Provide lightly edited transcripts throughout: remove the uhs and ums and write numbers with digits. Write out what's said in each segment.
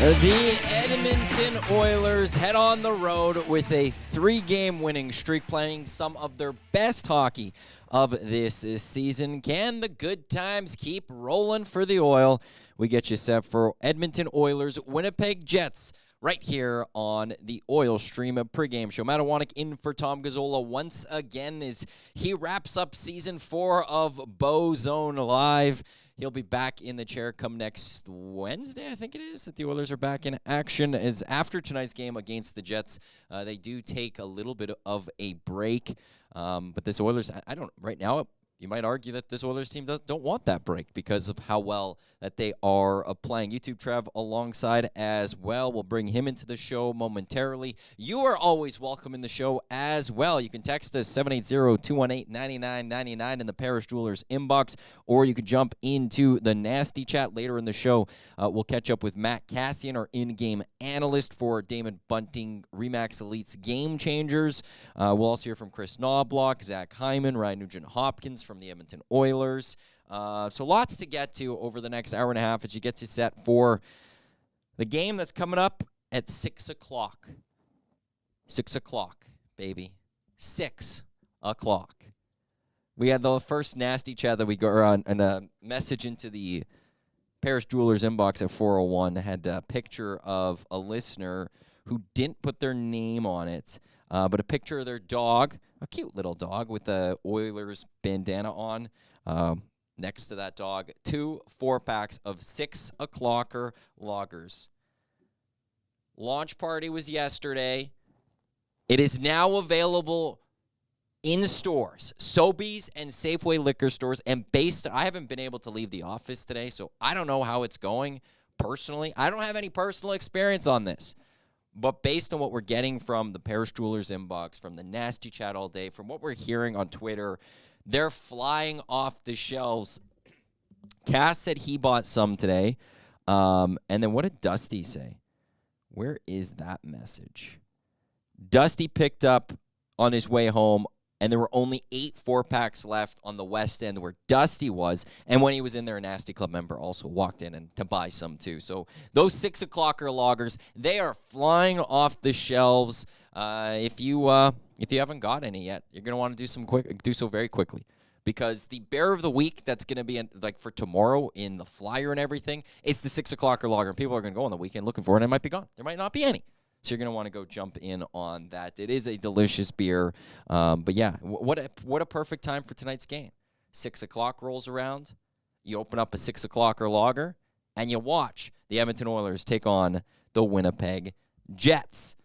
The Edmonton Oilers head on the road with a 3-game winning streak, playing some of their best hockey of this season. Can the good times keep rolling for the Oil? We get you set for Edmonton Oilers, Winnipeg Jets, right here on the Oil Stream pregame show. Matt Iwanyk in for Tom Gazzola once again as he wraps up Season 4 of Bozone Live. He'll be back in the chair come next Wednesday, I think it is, that the Oilers are back in action. As after tonight's game against the Jets, they do take a little bit of a break. But this Oilers, I don't, right now, you might argue that this Oilers team don't want that break because of how well that they are playing. YouTube Trev alongside as well. We'll bring him into the show momentarily. You are always welcome in the show as well. You can text us 780-218-9999 in the Parish Jewelers inbox, or you can jump into the nasty chat later in the show. We'll catch up with Matt Kassian, our in-game analyst for Damon Bunting Remax Elite's Game Changers. We'll also hear from Chris Knoblauch, Zack Hyman, Ryan Nugent-Hopkins from the Edmonton Oilers. So lots to get to over the next hour and a half as you get you set for the game that's coming up at 6 o'clock. 6 o'clock, baby. 6 o'clock. We had the first nasty chat that we got on, and a message into the Parish Jewelers inbox at 401 had a picture of a listener who didn't put their name on it, but a picture of their dog, a cute little dog with the Oilers bandana on. Next to that dog, 2 4-packs of 6 o'clocker lagers. Launch party was yesterday. It is now available in stores, Sobeys and Safeway liquor stores. And I haven't been able to leave the office today, so I don't know how it's going personally. I don't have any personal experience on this. But based on what we're getting from the Parish Jewelers inbox, from the nasty chat all day, from what we're hearing on Twitter, they're flying off the shelves. Cass said he bought some today. And then what did Dusty say? Where is that message? Dusty picked up on his way home, and there were only 8 4-packs left on the west end where Dusty was. And when he was in there, a Nasty Club member also walked in and to buy some too. So those 6 o'clocker lagers, they are flying off the shelves. If you haven't got any yet, you're gonna want to do so very quickly, because the bear of the week that's gonna be like for tomorrow in the flyer and everything, it's the 6 o'clocker lager, and people are gonna go on the weekend looking for it, and it might be gone. There might not be any. So you're going to want to go jump in on that. It is a delicious beer. But yeah, what a perfect time for tonight's game. 6 o'clock rolls around. You open up a 6 o'clocker lager, and you watch the Edmonton Oilers take on the Winnipeg Jets.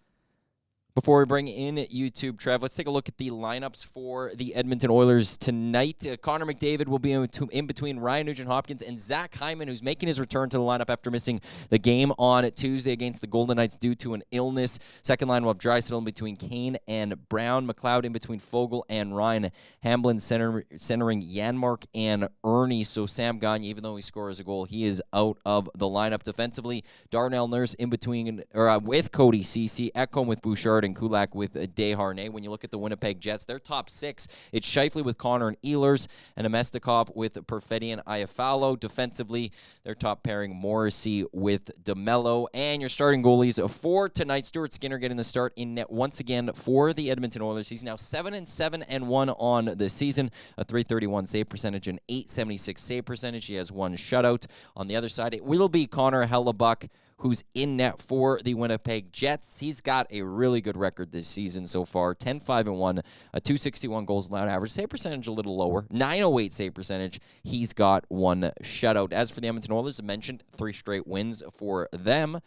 Before we bring in YouTube, Trev, let's take a look at the lineups for the Edmonton Oilers tonight. Connor McDavid will be in between Ryan Nugent-Hopkins and Zack Hyman, who's making his return to the lineup after missing the game on Tuesday against the Golden Knights due to an illness. Second line will have Draisaitl in between Kane and Brown. McLeod in between Fogle and Ryan. Hamblin centering Janmark and Ernie. So Sam Gagner, even though he scores a goal, he is out of the lineup. Defensively, Darnell Nurse in between with Cody Ceci, Ekholm with Bouchard, and Kulak with Desharnais. When you look at the Winnipeg Jets, their top 6, it's Scheifele with Connor and Ehlers, and Amestikov with Perfetti and Iafallo. Defensively, their top pairing, Morrissey with DeMello. And your starting goalies for tonight, Stuart Skinner getting the start in net once again for the Edmonton Oilers. He's now 7-7-1 on the season, a .331 save percentage and .876 save percentage. He has 1 shutout. On the other side, it will be Connor Hellebuck, who's in net for the Winnipeg Jets. He's got a really good record this season so far, 10-5-1, a .261 goals allowed average, save percentage a little lower, .908 save percentage. He's got 1 shutout. As for the Edmonton Oilers, I mentioned 3 straight wins for them.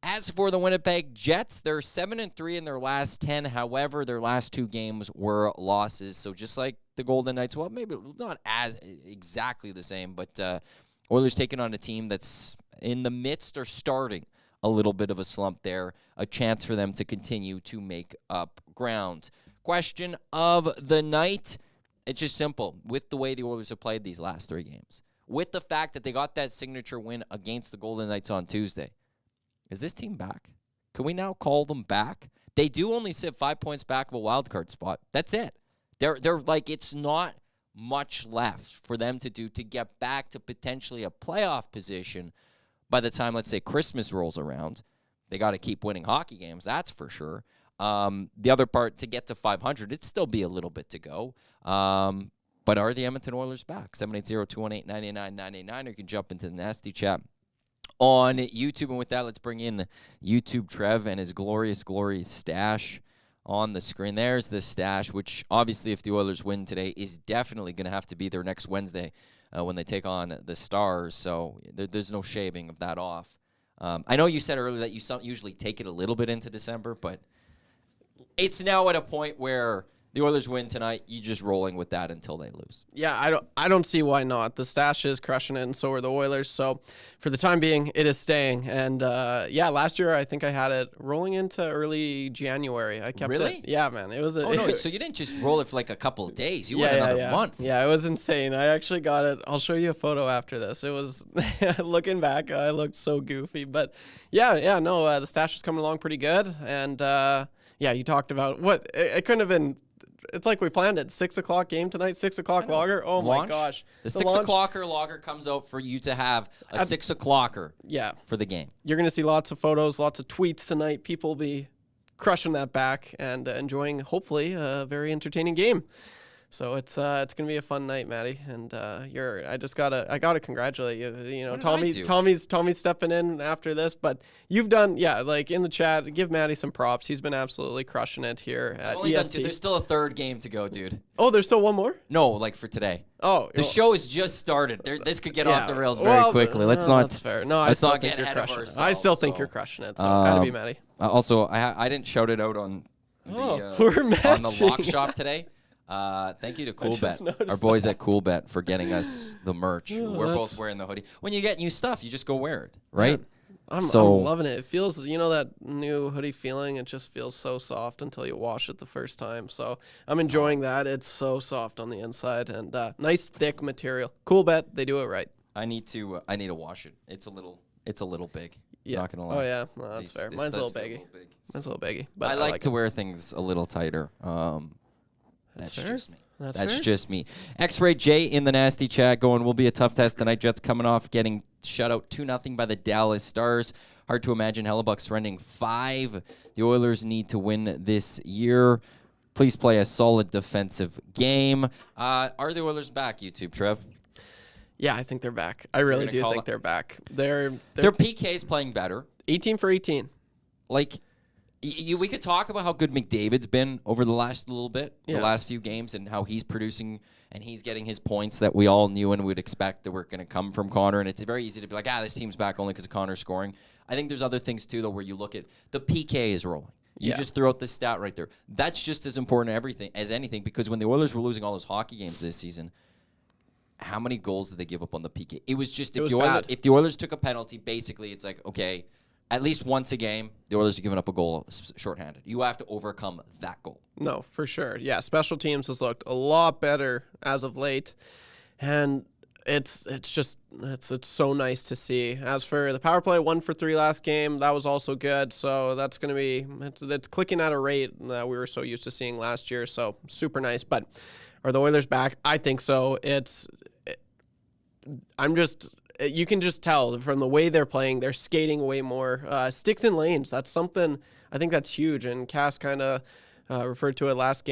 As for the Winnipeg Jets, they're 7-3 in their last 10. However, their last 2 games were losses. So just like the Golden Knights, well, maybe not as exactly the same, but Oilers taking on a team that's in the midst or starting a little bit of a slump there, a chance for them to continue to make up ground. Question of the night, it's just simple. With the way the Oilers have played these last 3 games, with the fact that they got that signature win against the Golden Knights on Tuesday, is this team back? Can we now call them back? They do only sit 5 points back of a wild card spot. That's it. They're like, it's not much left for them to do to get back to potentially a playoff position. by the time, let's say, Christmas rolls around, they got to keep winning hockey games, that's for sure. The other part, to get to 500, it'd still be a little bit to go. But are the Edmonton Oilers back? 780-218-9999, or you can jump into the Nasty Chat on YouTube. And with that, let's bring in YouTube Trev and his glorious, glorious stash on the screen. There's the stash, which obviously, if the Oilers win today, is definitely going to have to be there next Wednesday when they take on the Stars. So there's no shaving of that off. I know you said earlier that you usually take it a little bit into December, but it's now at a point where the Oilers win tonight, you just rolling with that until they lose. Yeah, I don't see why not. The stash is crushing it, and so are the Oilers. So for the time being, it is staying. And last year I think I had it rolling into early January. I kept really? it. Yeah, man. It was. No. So you didn't just roll it for like a couple of days. You went another month. Yeah, it was insane. I actually got it. I'll show you a photo after this. It was looking back, I looked so goofy. But the stash is coming along pretty good. And you talked about what it couldn't have been. It's like we planned it. 6 o'clock game tonight, 6 o'clock logger. Oh, launch. My gosh. The 6 o'clocker logger comes out for you to have a 6 o'clocker for the game. You're going to see lots of photos, lots of tweets tonight. People will be crushing that back and enjoying, hopefully, a very entertaining game. So it's gonna be a fun night, Maddie, and I gotta congratulate you. You know, Tommy's stepping in after this, but you've done like in the chat. Give Maddie some props. He's been absolutely crushing it here at EST. There's still a third game to go, dude. Oh, there's still one more? No, like for today. Oh, the show has just started. This could get off the rails very quickly. That's fair. No, let's not get ahead of ourselves. I still think you're crushing it. So gotta be Maddie. Also, I didn't shout it out on we're on the lock shop today. Thank you to CoolBet, our boys at CoolBet, for getting us the merch. We're both wearing the hoodie. When you get new stuff, you just go wear it, right? I'm loving it. It feels, that new hoodie feeling. It just feels so soft until you wash it the first time. So I'm enjoying that. It's so soft on the inside and nice thick material. CoolBet, they do it right. I need to wash it. It's a little big. Yeah. Not gonna lie. Oh yeah, well, that's fair. Mine's a little baggy. Mine's a little baggy. But I like to wear things a little tighter. That's just me. That's just me. X-Ray J in the Nasty Chat going, will be a tough test tonight. Jets coming off getting shut out 2-0 by the Dallas Stars. Hard to imagine Hellebuck surrendering 5. The Oilers need to win this year. Please play a solid defensive game. Are the Oilers back, YouTube, Trev? Yeah, I think they're back. I really do think they're back. Their PK is playing better. 18 for 18. Like, we could talk about how good McDavid's been over the last little bit, the last few games, and how he's producing and he's getting his points that we all knew and would expect that were going to come from Connor. And it's very easy to be like, this team's back only because of Connor's scoring. I think there's other things, too, though, where you look at the PK is rolling. You just threw out the stat right there. That's just as important as anything, because when the Oilers were losing all those hockey games this season, how many goals did they give up on the PK? It was just if the Oilers took a penalty, basically it's like, okay, at least once a game, the Oilers are giving up a goal shorthanded. You have to overcome that goal. No, for sure. Yeah, special teams has looked a lot better as of late, and it's so nice to see. As for the power play, 1 for 3 last game, that was also good. So that's going to be it's clicking at a rate that we were so used to seeing last year. So super nice. But are the Oilers back? I think so. You can just tell from the way they're playing, they're skating way more. Sticks in lanes, that's something, I think that's huge. And Cass kind of referred to it last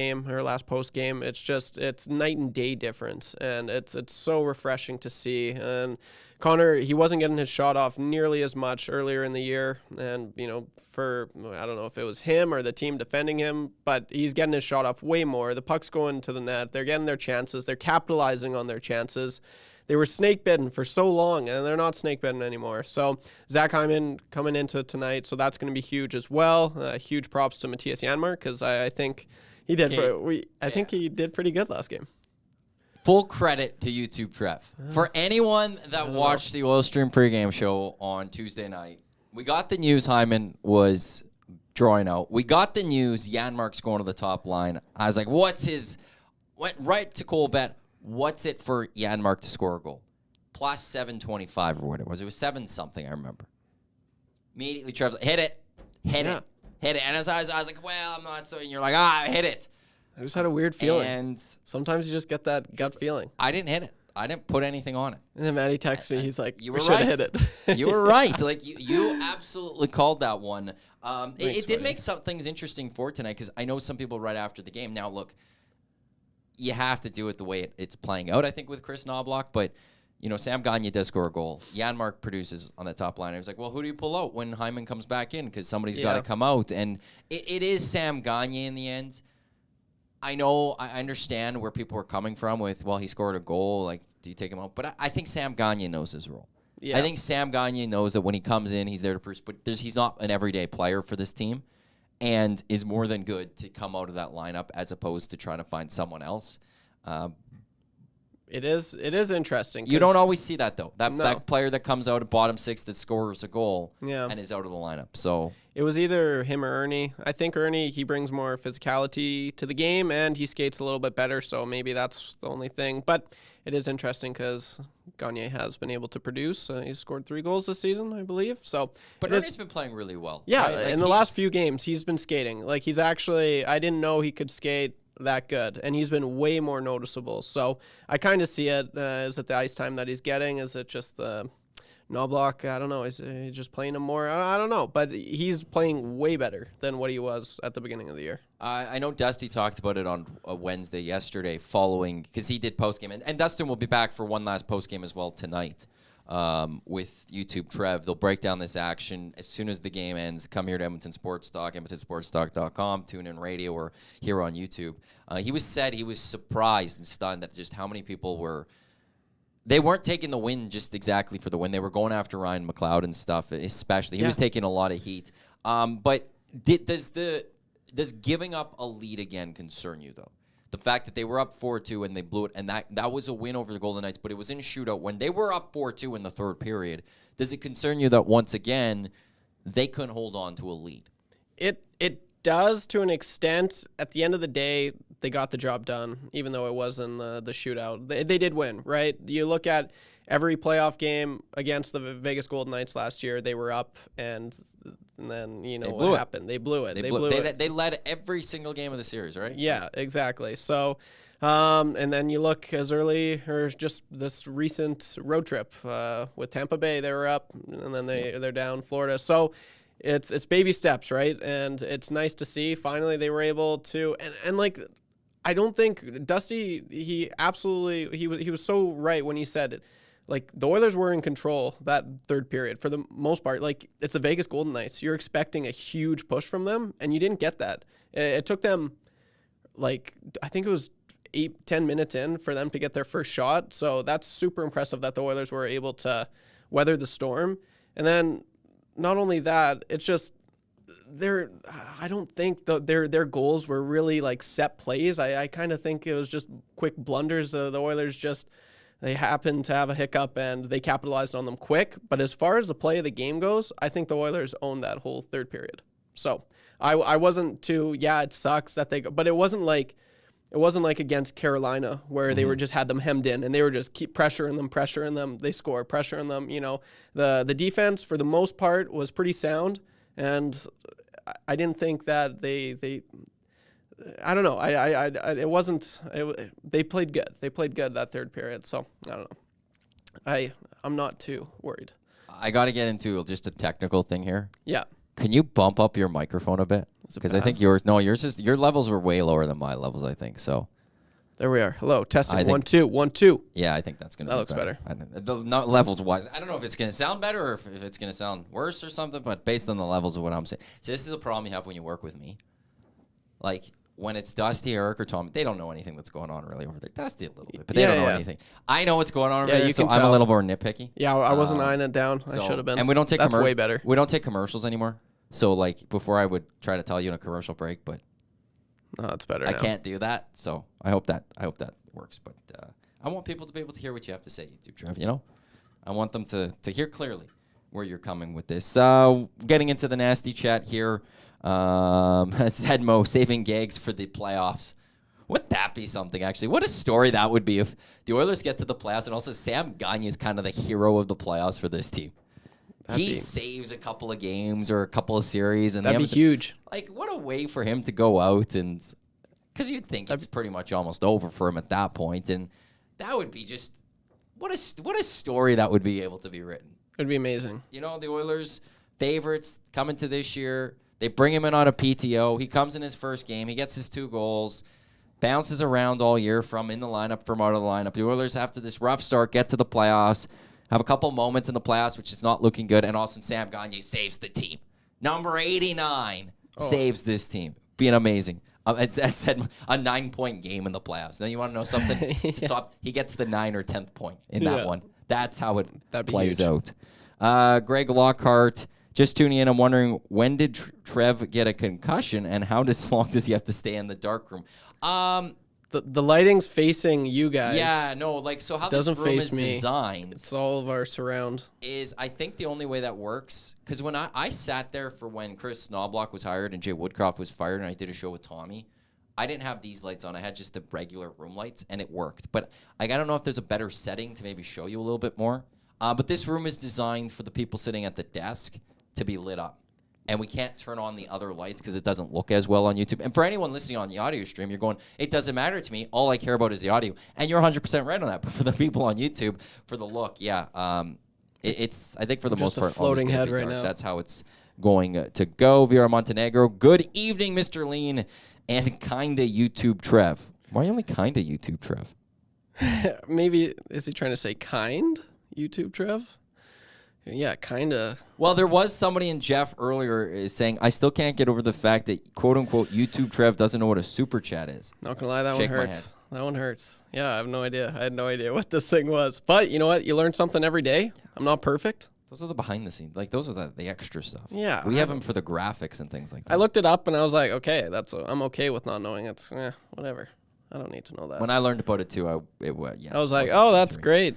post game. It's night and day difference. And it's so refreshing to see. And Connor, he wasn't getting his shot off nearly as much earlier in the year. And, I don't know if it was him or the team defending him, but he's getting his shot off way more. The puck's going to the net. They're getting their chances. They're capitalizing on their chances. They were snake bitten for so long, and they're not snake bitten anymore. So Zack Hyman coming into tonight, so that's going to be huge as well. Huge props to Mattias Janmark, because I think he did. I think he did pretty good last game. Full credit to YouTube Trev. For anyone that watched the Oil Stream pregame show on Tuesday night, we got the news Hyman was drawing out. We got the news Janmark's going to the top line. I was like, went right to CoolBet. What's it for Janmark to score a goal? Plus 725 or what it was. It was 7-something, I remember. Immediately, Trevor's like, hit it. And I was like, well, I'm not so. And you're like, hit it. I just had a weird feeling. And sometimes you just get that gut feeling. I didn't hit it. I didn't put anything on it. And then Matty texts me. He's like, you we were should have right. hit it. You were right. Like you absolutely called that one. It did buddy. make some things interesting for tonight because I know some people right after the game. Now, look, you have to do it the way it's playing out, I think, with Chris Knoblauch. But, Sam Gagner does score a goal. Janmark produces on the top line. I was like, well, who do you pull out when Hyman comes back in? Because somebody's got to come out. And it is Sam Gagner in the end. I understand where people are coming from with, well, he scored a goal. Like, do you take him out? But I think Sam Gagner knows his role. Yeah. I think Sam Gagner knows that when he comes in, he's there to produce. But he's not an everyday player for this team and is more than good to come out of that lineup as opposed to trying to find someone else. It is interesting. You don't always see that, though. That player that comes out at bottom six that scores a goal and is out of the lineup. So it was either him or Ernie. I think Ernie, he brings more physicality to the game, and he skates a little bit better, so maybe that's the only thing. But it is interesting because Gagner has been able to produce. He's scored 3 goals this season, I believe. But Ernie's been playing really well. Yeah, right? Like in the last few games, he's been skating. Like, he's actually, I didn't know he could skate that good, and he's been way more noticeable. So I kind of see it. Is it the ice time that he's getting? Is it just the Knoblauch? I don't know. Is he just playing him more? I don't know, but he's playing way better than what he was at the beginning of the year. I know Dusty talked about it on a Wednesday yesterday following, because he did postgame, and Dustin will be back for one last postgame as well tonight. With YouTube Trev. They'll break down this action as soon as the game ends. Come here to Edmonton Sports Talk, edmontonsportstalk.com, tune in radio or here on YouTube. He was surprised and stunned at just how many people they weren't taking the win just exactly for the win. They were going after Ryan McLeod and stuff, especially. He was taking a lot of heat. But does giving up a lead again concern you, though? The fact that they were up 4-2 and they blew it, and that was a win over the Golden Knights, but it was in shootout. When they were up 4-2 in the third period, does it concern you that once again they couldn't hold on to a lead? It does to an extent. At the end of the day, they got the job done, even though it was in the shootout. They did win, right? You look at every playoff game against the Vegas Golden Knights last year, they were up, and then what happened? They blew it. They blew it. They led every single game of the series, right? Yeah, exactly. So, and then you look as early, or just this recent road trip with Tampa Bay, they were up, and then they're down Florida. So it's baby steps, right? And it's nice to see. Finally, they were able to, and like, I don't think Dusty, he was so right when he said it. Like, the Oilers were in control that third period for the most part. Like, it's the Vegas Golden Knights. You're expecting a huge push from them, and you didn't get that. It took them, like, I think it was 8-10 minutes in for them to get their first shot. So that's super impressive that the Oilers were able to weather the storm. And then not only that, it's just I don't think their goals were really, like, set plays. I kind of think it was just quick blunders. The Oilers just... They happened to have a hiccup, and they capitalized on them quick. But as far as the play of the game goes, I think the Oilers owned that whole third period. So I wasn't too, it sucks that but it wasn't like against Carolina where they were just had them hemmed in, and they were just keep pressuring them. They score, pressuring them. The defense for the most part was pretty sound, and I didn't think that they I don't know. It wasn't. They played good. They played good that third period. So I don't know. I'm not too worried. I got to get into just a technical thing here. Yeah. Can you bump up your microphone a bit? Because I think your levels were way lower than my levels. I think so. There we are. Hello, testing. 1 2 1 2. Yeah, I think that's gonna. That looks better. Not levels wise. I don't know if it's gonna sound better or if it's gonna sound worse or something. But based on the levels of what I'm saying, so this is a problem you have when you work with me. Like, when it's Dusty, Eric, or Tom, they don't know anything that's going on really over there. Dusty a little bit, but they don't know anything. I know what's going on over there, so I'm a little more nitpicky. Yeah, I wasn't eyeing it down. I should have been. And we don't take That's way better. We don't take commercials anymore. So, like, before I would try to tell you in a commercial break, but no, it's better. I can't do that. So I hope that works. But I want people to be able to hear what you have to say, YouTube Trev. I want them to hear clearly where you're coming with this. Getting into the nasty chat here. Sedmo saving Gags for the playoffs. Wouldn't that be something, actually? What a story that would be if the Oilers get to the playoffs and also Sam Gagner is kind of the hero of the playoffs for this team. He saves a couple of games or a couple of series. And that'd be huge. Like, what a way for him to go out. And because you'd think it's pretty much almost over for him at that point. And that would be just what a story that would be able to be written. It'd be amazing. You know, the Oilers favorites coming to this year. They bring him in on a PTO. He comes in his first game. He gets his 2 goals. Bounces around all year from in the lineup, from out of the lineup. The Oilers, after this rough start, get to the playoffs. Have a couple moments in the playoffs, which is not looking good. And all of a sudden, Sam Gagner saves the team. Number 89 saves this team. Being amazing. I said a 9-point game in the playoffs. Now, you want to know something? To top, he gets the 9th or 10th point in that one. That's how it plays out. Greg Lockhart, just tuning in. I'm wondering, when did Trev get a concussion, and how long does he have to stay in the darkroom? The lighting's facing you guys. Yeah, no, like, so how doesn't this room face is me. designed. It's all of our surround. Is I think the only way that works, because when I sat there for when Chris Knoblauch was hired and Jay Woodcroft was fired, and I did a show with Tommy, I didn't have these lights on. I had just the regular room lights, and it worked. But I don't know if there's a better setting to maybe show you a little bit more. But this room is designed for the people sitting at the desk to be lit up. And we can't turn on the other lights because it doesn't look as well on YouTube. And for anyone listening on the audio stream, you're going, it doesn't matter to me. All I care about is the audio. And you're 100% right on that. But for the people on YouTube, for the look, yeah, it's, I think for the most part, just a floating head right now. That's how it's going to go. Vera Montenegro, good evening, Mr. Lean, and kinda YouTube Trev. Why are you only kinda YouTube Trev? Maybe, is he trying to say kind YouTube Trev? Yeah, kind of. Well, there was somebody in Jeff earlier saying, I still can't get over the fact that, quote-unquote, YouTube Trev doesn't know what a super chat is. Not going to lie, that one hurts. That one hurts. Yeah, I have no idea. I had no idea what this thing was. But you know what? You learn something every day. I'm not perfect. Those are the behind the scenes. Like, those are the extra stuff. Yeah. We have them for the graphics and things like that. I looked it up, and I was like, okay, I'm okay with not knowing. It's, whatever. I don't need to know that. When I learned about it, too, I was like, oh, that's great.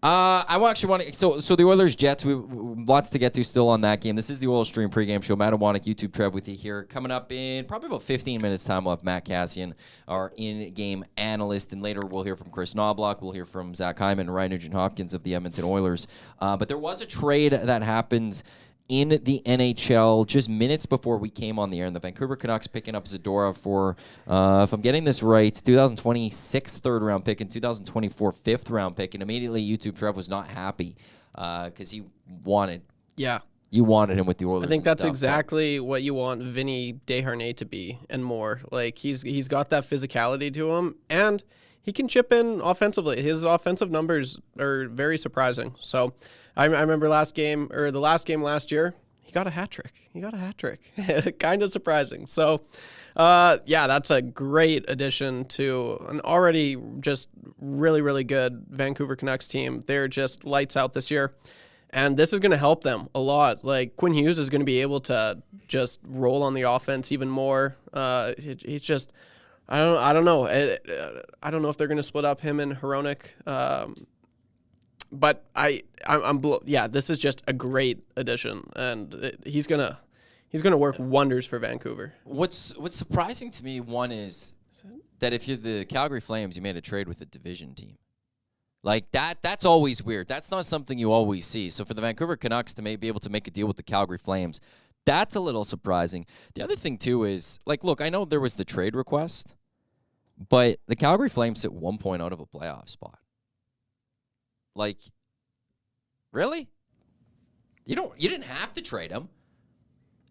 I actually want to. So the Oilers Jets. We lots to get to still on that game. This is the Oilers Stream pregame show. Matt Iwanyk, YouTube Trev with you here. Coming up in probably about 15 minutes time, we'll have Matt Kassian, our in-game analyst, and later we'll hear from Chris Knoblauch. We'll hear from Zack Hyman and Ryan Nugent-Hopkins of the Edmonton Oilers. But there was a trade that happened in the NHL just minutes before we came on the air, and the Vancouver Canucks picking up Zadorov for, if I'm getting this right, 2026 third-round pick and 2024 fifth-round pick, and immediately YouTube Trev was not happy because he wanted you wanted him with the Oilers. I think that's exactly what you want Vinny Desharnais to be and more. Like, he's got that physicality to him, and he can chip in offensively. His offensive numbers are very surprising. So I remember the last game last year, he got a hat trick. Kind of surprising. So, that's a great addition to an already just really, really good Vancouver Canucks team. They're just lights out this year. And this is going to help them a lot. Like, Quinn Hughes is going to be able to just roll on the offense even more. He's just, I don't know. I don't know if they're going to split up him and Hronek. But this is just a great addition, and he's gonna work wonders for Vancouver. What's surprising to me, one is that if you're the Calgary Flames, you made a trade with a division team. Like that's always weird. That's not something you always see. So for the Vancouver Canucks to be able to make a deal with the Calgary Flames, that's a little surprising. The other thing too is, like, look, I know there was the trade request, but the Calgary Flames sit 1 point out of a playoff spot. Like, really? You didn't have to trade him.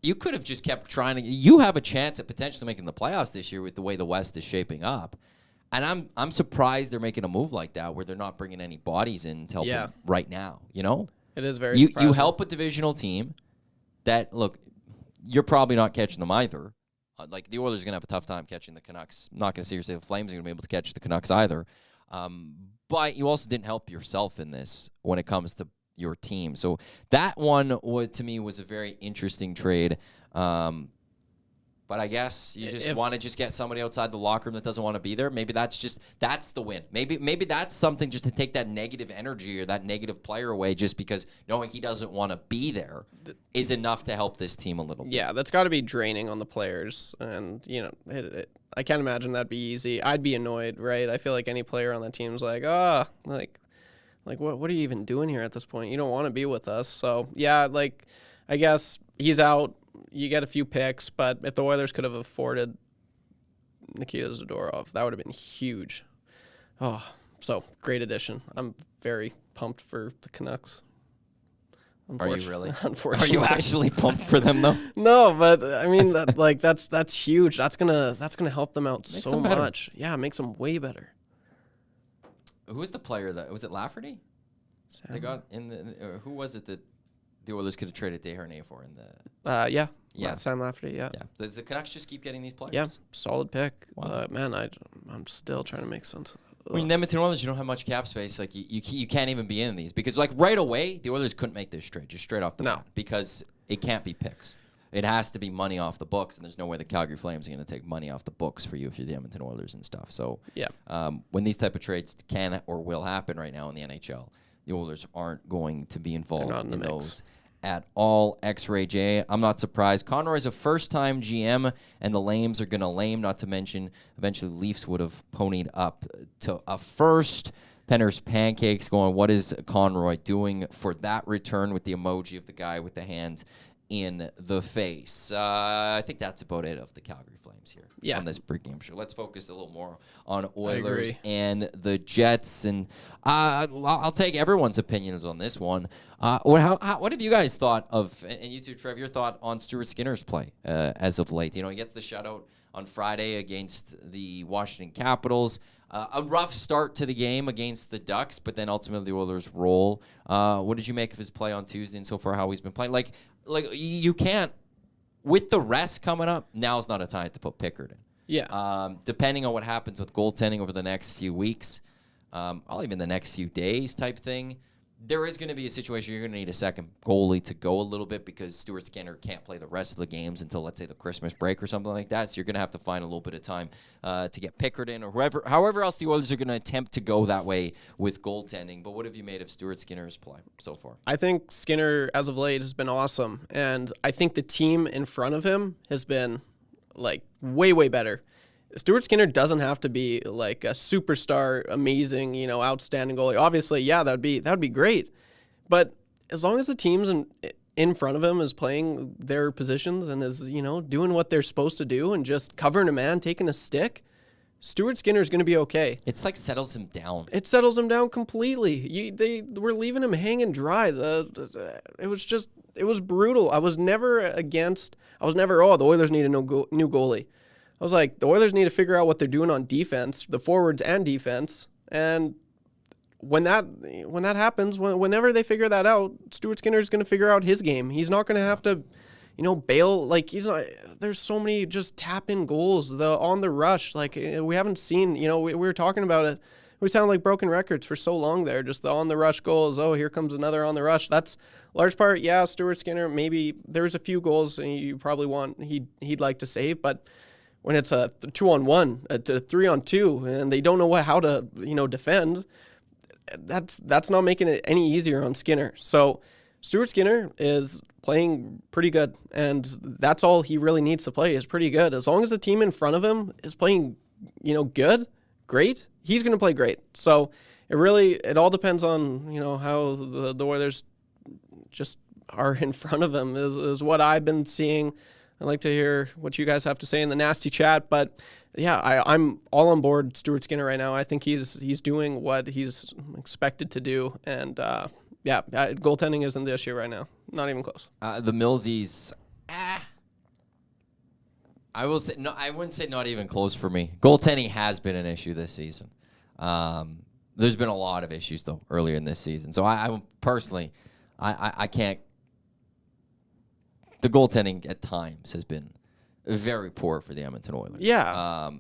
You could have just kept trying to. You have a chance at potentially making the playoffs this year with the way the West is shaping up. And I'm surprised they're making a move like that where they're not bringing any bodies in to help them right now, you know? It is very surprising. You help a divisional team that, look, you're probably not catching them either. Like, the Oilers are going to have a tough time catching the Canucks. I'm not going to seriously say the Flames are going to be able to catch the Canucks either. But you also didn't help yourself in this when it comes to your team. So that one, to me, was a very interesting trade. But I guess you just want to just get somebody outside the locker room that doesn't want to be there. Maybe that's the win. Maybe that's something just to take that negative energy or that negative player away, just because knowing he doesn't want to be there is enough to help this team a little bit. Yeah, that's got to be draining on the players. And, I can't imagine that'd be easy. I'd be annoyed, right? I feel like any player on that team's like, what are you even doing here at this point? You don't want to be with us. So, yeah, like, I guess he's out. You get a few picks, but if the Oilers could have afforded Nikita Zadorov, that would have been huge. Oh, So great addition. I'm very pumped for the Canucks. Are you really? Unfortunately, Are you actually pumped for them though? No, but I mean that's huge. That's gonna help them out Makes so them better. much. Yeah, it makes them way better. Who was the player that was it? Lafferty? They got in the. Who was it that the Oilers could have traded Desharnais for in the? Yeah. Sam Lafferty. Yeah. Yeah. Does the Canucks just keep getting these players? Yeah, solid pick. Wow. Man, I'm still trying to make sense. I mean, the Edmonton Oilers, you don't have much cap space. Like you can't even be in these because like right away the Oilers couldn't make this trade just straight off the bat because it can't be picks. It has to be money off the books, and there's no way the Calgary Flames are going to take money off the books for you if you're the Edmonton Oilers and stuff. So when these type of trades can or will happen right now in the NHL, the Oilers aren't going to be involved in those at all. X-Ray J, I'm not surprised. Conroy's a first-time GM, and the Lames are going to lame, not to mention eventually Leafs would have ponied up to a first. Penner's Pancakes going, what is Conroy doing for that return with the emoji of the guy with the hand in the face? I think that's about it of the Calgary Flames here on this pregame show. Let's focus a little more on Oilers and the Jets, and I'll take everyone's opinions on this one. What have you guys thought of, and you too, Trev, your thought on Stuart Skinner's play as of late? You know, he gets the shutout on Friday against the Washington Capitals. A rough start to the game against the Ducks, but then ultimately the Oilers roll. What did you make of his play on Tuesday and so far how he's been playing? Like you can't, with the rest coming up, now's not a time to put Pickard in. Yeah. Depending on what happens with goaltending over the next few weeks, or even the next few days type thing, there is going to be a situation you're going to need a second goalie to go a little bit because Stuart Skinner can't play the rest of the games until, let's say, the Christmas break or something like that. So you're going to have to find a little bit of time to get Pickard in or however else the Oilers are going to attempt to go that way with goaltending. But what have you made of Stuart Skinner's play so far? I think Skinner, as of late, has been awesome. And I think the team in front of him has been, like, way, way better. Stuart Skinner doesn't have to be like a superstar, amazing, outstanding goalie. Obviously, that would be great. But as long as the teams in front of him is playing their positions and is, doing what they're supposed to do and just covering a man, taking a stick, Stuart Skinner is going to be okay. It's like settles him down. It settles him down completely. They were leaving him hanging dry. It was brutal. I was never, the Oilers need a new goalie. I was like, the Oilers need to figure out what they're doing on defense, the forwards and defense. And when that happens, whenever they figure that out, Stuart Skinner is going to figure out his game. He's not going to have to, bail. Like he's not. There's so many just tap in goals. On the rush, like we haven't seen. We were talking about it. We sound like broken records for so long there. Just the on the rush goals. Oh, here comes another on the rush. That's large part. Yeah, Stuart Skinner. Maybe there's a few goals you probably want he'd like to save, but when it's a 2-on-1, a 3-on-2, and they don't know how to defend, that's not making it any easier on Skinner. So Stuart Skinner is playing pretty good, and that's all he really needs to play is pretty good. As long as the team in front of him is playing, good, great, he's going to play great. So it all depends on how the Oilers just are in front of him is what I've been seeing. I'd like to hear what you guys have to say in the nasty chat, but yeah, I'm all on board Stuart Skinner right now. I think he's doing what he's expected to do, and goaltending isn't the issue right now. Not even close. The Millsies, I will say no. I wouldn't say not even close for me. Goaltending has been an issue this season. There's been a lot of issues though earlier in this season, so I personally, I can't. The goaltending at times has been very poor for the Edmonton Oilers. Yeah.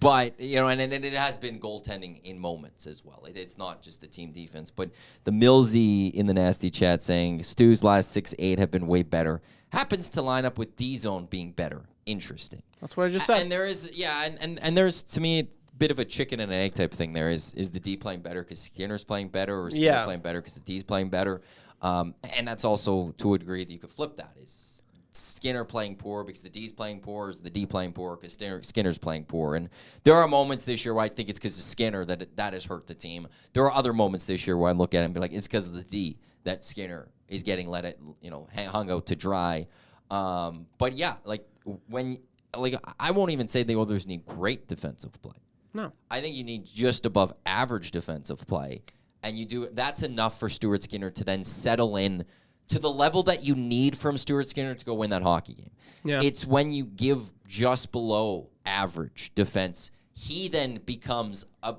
But, and it has been goaltending in moments as well. It's not just the team defense. But the Millsy in the nasty chat saying, Stu's last 6-8 have been way better. Happens to line up with D-zone being better. Interesting. That's what I just said. And there is, and there's, to me, a bit of a chicken and an egg type thing there. Is the D playing better because Skinner's playing better, or Skinner playing better because the D's playing better? And that's also, to a degree, that you could flip that. Is Skinner playing poor because the D's playing poor, or is the D playing poor because Skinner's playing poor? And there are moments this year where I think it's because of Skinner that has hurt the team. There are other moments this year where I look at it and be like, it's because of the D that Skinner is getting hung out to dry. But yeah, I won't even say the Oilers need great defensive play. No. I think you need just above average defensive play. And that's enough for Stuart Skinner to then settle in to the level that you need from Stuart Skinner to go win that hockey game. Yeah. It's when you give just below average defense, he then becomes I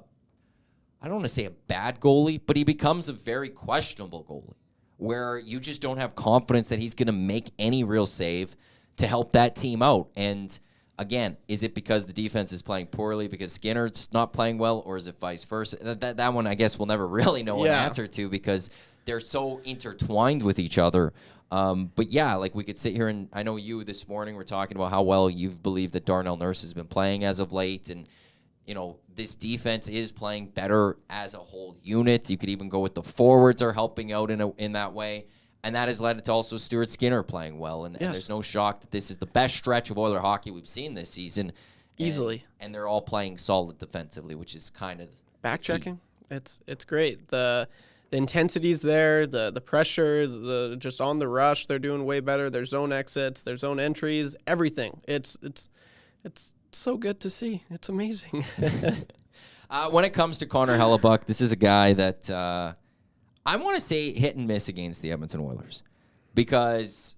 don't want to say a bad goalie, but he becomes a very questionable goalie where you just don't have confidence that he's going to make any real save to help that team out. And again, is it because the defense is playing poorly because Skinner's not playing well, or is it vice versa? That one, I guess, we'll never really know an answer to because they're so intertwined with each other. But yeah, like we could sit here and I know you this morning were talking about how well you've believed that Darnell Nurse has been playing as of late, and this defense is playing better as a whole unit. You could even go with the forwards are helping out in that way. And that has led to also Stuart Skinner playing well. And there's no shock that this is the best stretch of Oiler hockey we've seen this season. Easily. And they're all playing solid defensively, which is kind of back-checking. It's great. The intensity's there, the pressure, the just on the rush, they're doing way better. Their zone exits, their zone entries, everything. It's so good to see. It's amazing. When it comes to Connor Hellebuck, this is a guy that I want to say hit and miss against the Edmonton Oilers because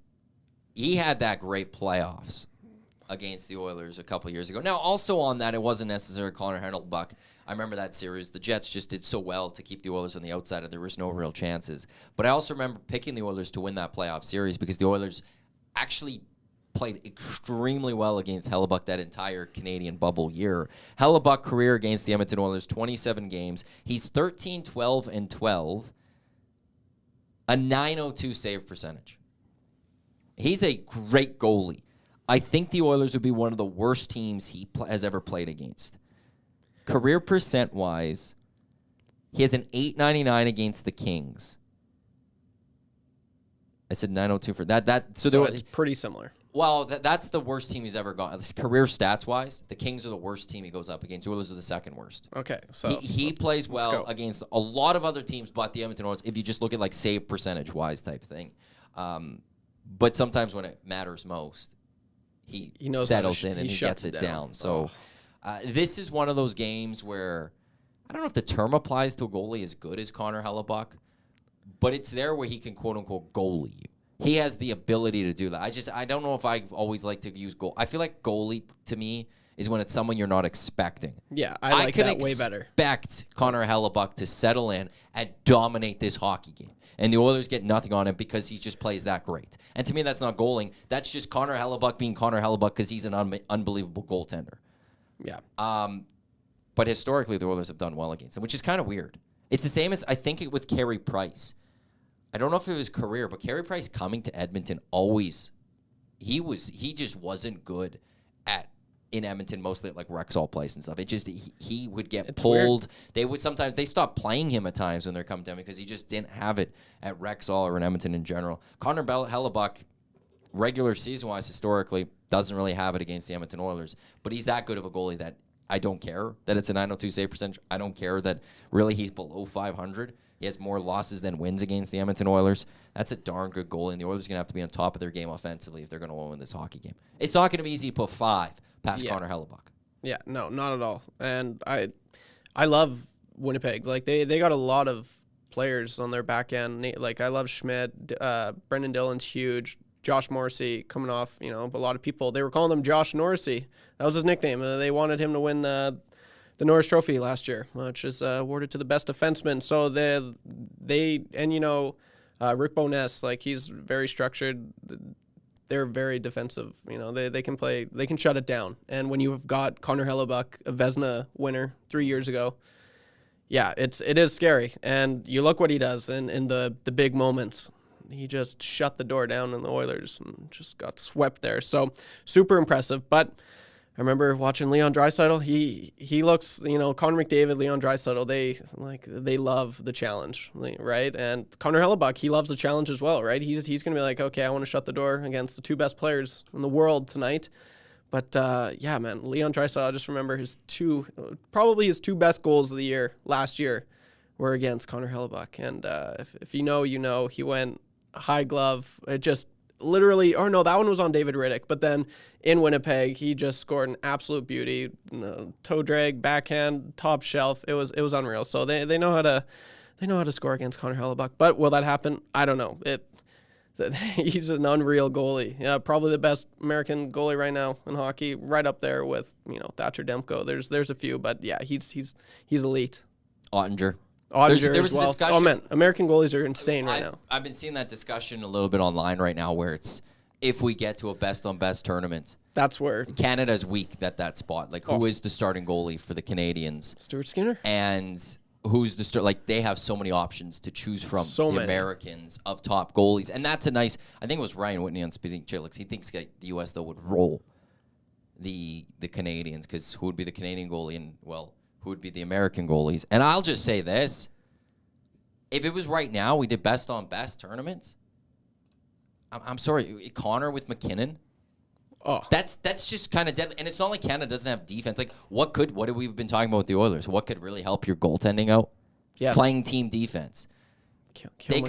he had that great playoffs against the Oilers a couple years ago. Now, also on that, it wasn't necessarily Connor Hellebuck. I remember that series. The Jets just did so well to keep the Oilers on the outside, and there was no real chances. But I also remember picking the Oilers to win that playoff series because the Oilers actually played extremely well against Hellebuck that entire Canadian bubble year. Hellebuck career against the Edmonton Oilers, 27 games. He's 13, 12, and 12. A .902 save percentage. He's a great goalie. I think the Oilers would be one of the worst teams he has ever played against. Career percent-wise, he has an .899 against the Kings. I said .902 for that. So it's pretty similar. Well, that's the worst team he's ever gone. Career stats-wise, the Kings are the worst team he goes up against. The Oilers are the second worst. Okay, so he plays well against a lot of other teams, but the Edmonton Oilers, if you just look at like save percentage-wise type thing. But sometimes when it matters most, he settles in and he gets it down. So this is one of those games where I don't know if the term applies to a goalie as good as Connor Hellebuck, but it's there where he can quote-unquote goalie you. He has the ability to do that. I don't know if I always like to use goal. I feel like goalie to me is when it's someone you're not expecting. Yeah, I like that way better. Expect Connor Hellebuck to settle in and dominate this hockey game. And the Oilers get nothing on him because he just plays that great. And to me, that's not goaling. That's just Connor Hellebuck being Connor Hellebuck because he's an unbelievable goaltender. Yeah. But historically, the Oilers have done well against him, which is kind of weird. It's the same as I think it with Carey Price. I don't know if it was career, but Carey Price coming to Edmonton he just wasn't good in Edmonton, mostly at like Rexall Place and stuff. It just he would get pulled. Weird. They stopped playing him at times when they're coming down because he just didn't have it at Rexall or in Edmonton in general. Connor Hellebuck, regular season wise historically, doesn't really have it against the Edmonton Oilers, but he's that good of a goalie that I don't care that it's a .902 save percentage. I don't care that really he's below 500. He has more losses than wins against the Edmonton Oilers. That's a darn good goalie, and the Oilers are going to have to be on top of their game offensively if they're going to win this hockey game. It's not going to be easy to put 5 past Connor Hellebuck. Yeah, no, not at all. And I love Winnipeg. Like they got a lot of players on their back end. Like I love Schmidt. Brendan Dillon's huge. Josh Morrissey coming off, a lot of people, they were calling him Josh Norrisy. That was his nickname. They wanted him to win the Norris Trophy last year, which is awarded to the best defenseman. So Rick Bowness, like he's very structured. They're very defensive. They can play, they can shut it down. And when you've got Connor Hellebuck, a Vezina winner 3 years ago, yeah, it is scary. And you look what he does in the big moments. He just shut the door down on the Oilers and just got swept there. So super impressive. But I remember watching Leon Draisaitl. He looks, Connor McDavid, Leon Draisaitl, they love the challenge, right? And Connor Hellebuck, he loves the challenge as well, right? He's going to be like, okay, I want to shut the door against the 2 best players in the world tonight. But yeah, man, Leon Draisaitl, I just remember probably his 2 best goals of the year last year were against Connor Hellebuck. And if you know, he went high glove. It just literally, or no, that one was on David Riddick. But then in Winnipeg, he just scored an absolute beauty. Toe drag, backhand, top shelf. It was unreal. So they know how to score against Connor Hellebuck. But will that happen? I don't know. He's an unreal goalie. Yeah, probably the best American goalie right now in hockey, right up there with Thatcher Demko. There's a few, but yeah, he's elite. Ottinger. There was as well. a discussion. Oh man, American goalies are insane right now. I've been seeing that discussion a little bit online right now, where it's if we get to a best on best tournament, that's where Canada's weak at that spot. Like, who is the starting goalie for the Canadians? Stuart Skinner. And who's the start? Like, they have so many options to choose from. The Americans of top goalies, and that's a nice. I think it was Ryan Whitney on Speeding Chicklets. He thinks the U.S. though would roll the Canadians, because who would be the Canadian goalie, and who would be the American goalies? And I'll just say this: if it was right now, we did best on best tournaments. I'm sorry, Connor with McKinnon. Oh, that's just kind of deadly. And it's not like Canada doesn't have defense. Like, what have we been talking about with the Oilers? What could really help your goaltending out? Yes. Playing team defense. They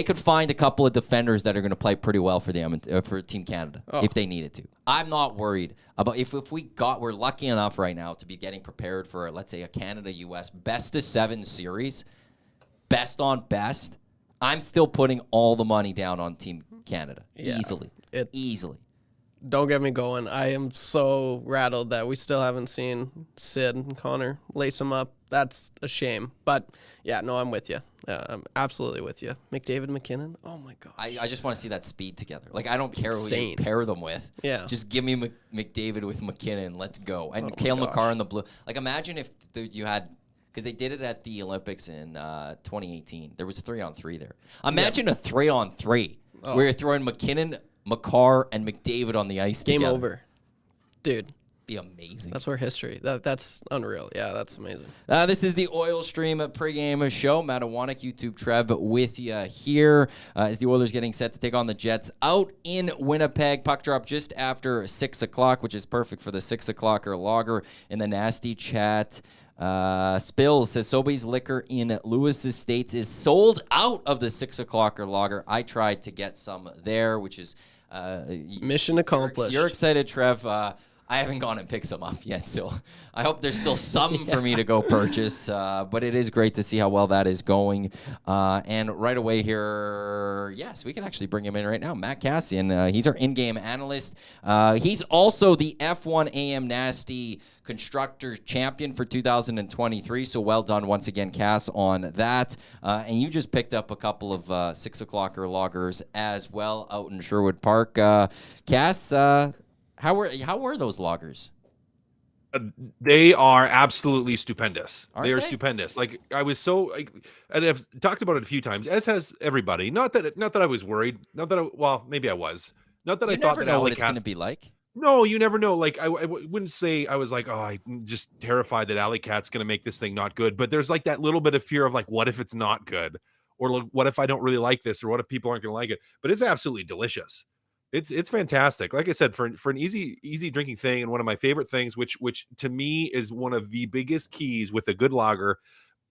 could find a couple of defenders that are going to play pretty well for for Team Canada if they needed to. I'm not worried about if we're lucky enough right now to be getting prepared for, let's say, a Canada-US best of 7 series, best on best. I'm still putting all the money down on Team Canada easily. Don't get me going. I am so rattled that we still haven't seen Sid and Connor lace them up. That's a shame. But, yeah, no, I'm with you. I'm absolutely with you. McDavid, McKinnon, oh, my God. I just want to see that speed together. Like, I don't care who you pair them with. Yeah. Just give me McDavid with McKinnon. Let's go. And Cale Makar in the blue. Like, imagine if you had – because they did it at the Olympics in 2018. There was a 3-on-3 there. Imagine a 3-on-3 where you're throwing McKinnon, Makar, and McDavid on the ice Game together. over. Dude. Be amazing. That's where history. That's unreal. Yeah, that's amazing. This is the Oil Stream pregame show. Matt Iwanyk, YouTube Trev with you here as the Oilers getting set to take on the Jets out in Winnipeg. Puck drop just after 6 o'clock, which is perfect for the 6 o'clocker logger in the nasty chat. Spills says Sobeys Liquor in Lewis Estates is sold out of the 6 o'clocker logger. I tried to get some there, which is mission accomplished. You're excited, Trev. I haven't gone and picked some up yet, so I hope there's still some for me to go purchase. But it is great to see how well that is going. And right away here, yes, we can actually bring him in right now. Matt Kassian, he's our in-game analyst. He's also the F1 AM Nasty Constructor Champion for 2023, so well done once again, Cass, on that. And you just picked up a couple of 6 o'clocker loggers as well out in Sherwood Park. Cass, how were those loggers? They are absolutely stupendous. They are stupendous. Like, I was so and I've talked about it a few times, as has everybody. Not that I was worried. Not that maybe I was. Not that I thought that know what it's going to be like. No, you never know. Like, I wouldn't say I was like, I'm just terrified that Alley Cat's going to make this thing not good. But there's like that little bit of fear of like, what if it's not good? Or like, what if I don't really like this? Or what if people aren't going to like it? But it's absolutely delicious. It's fantastic. Like I said, for an easy drinking thing, and one of my favorite things, which to me is one of the biggest keys with a good lager,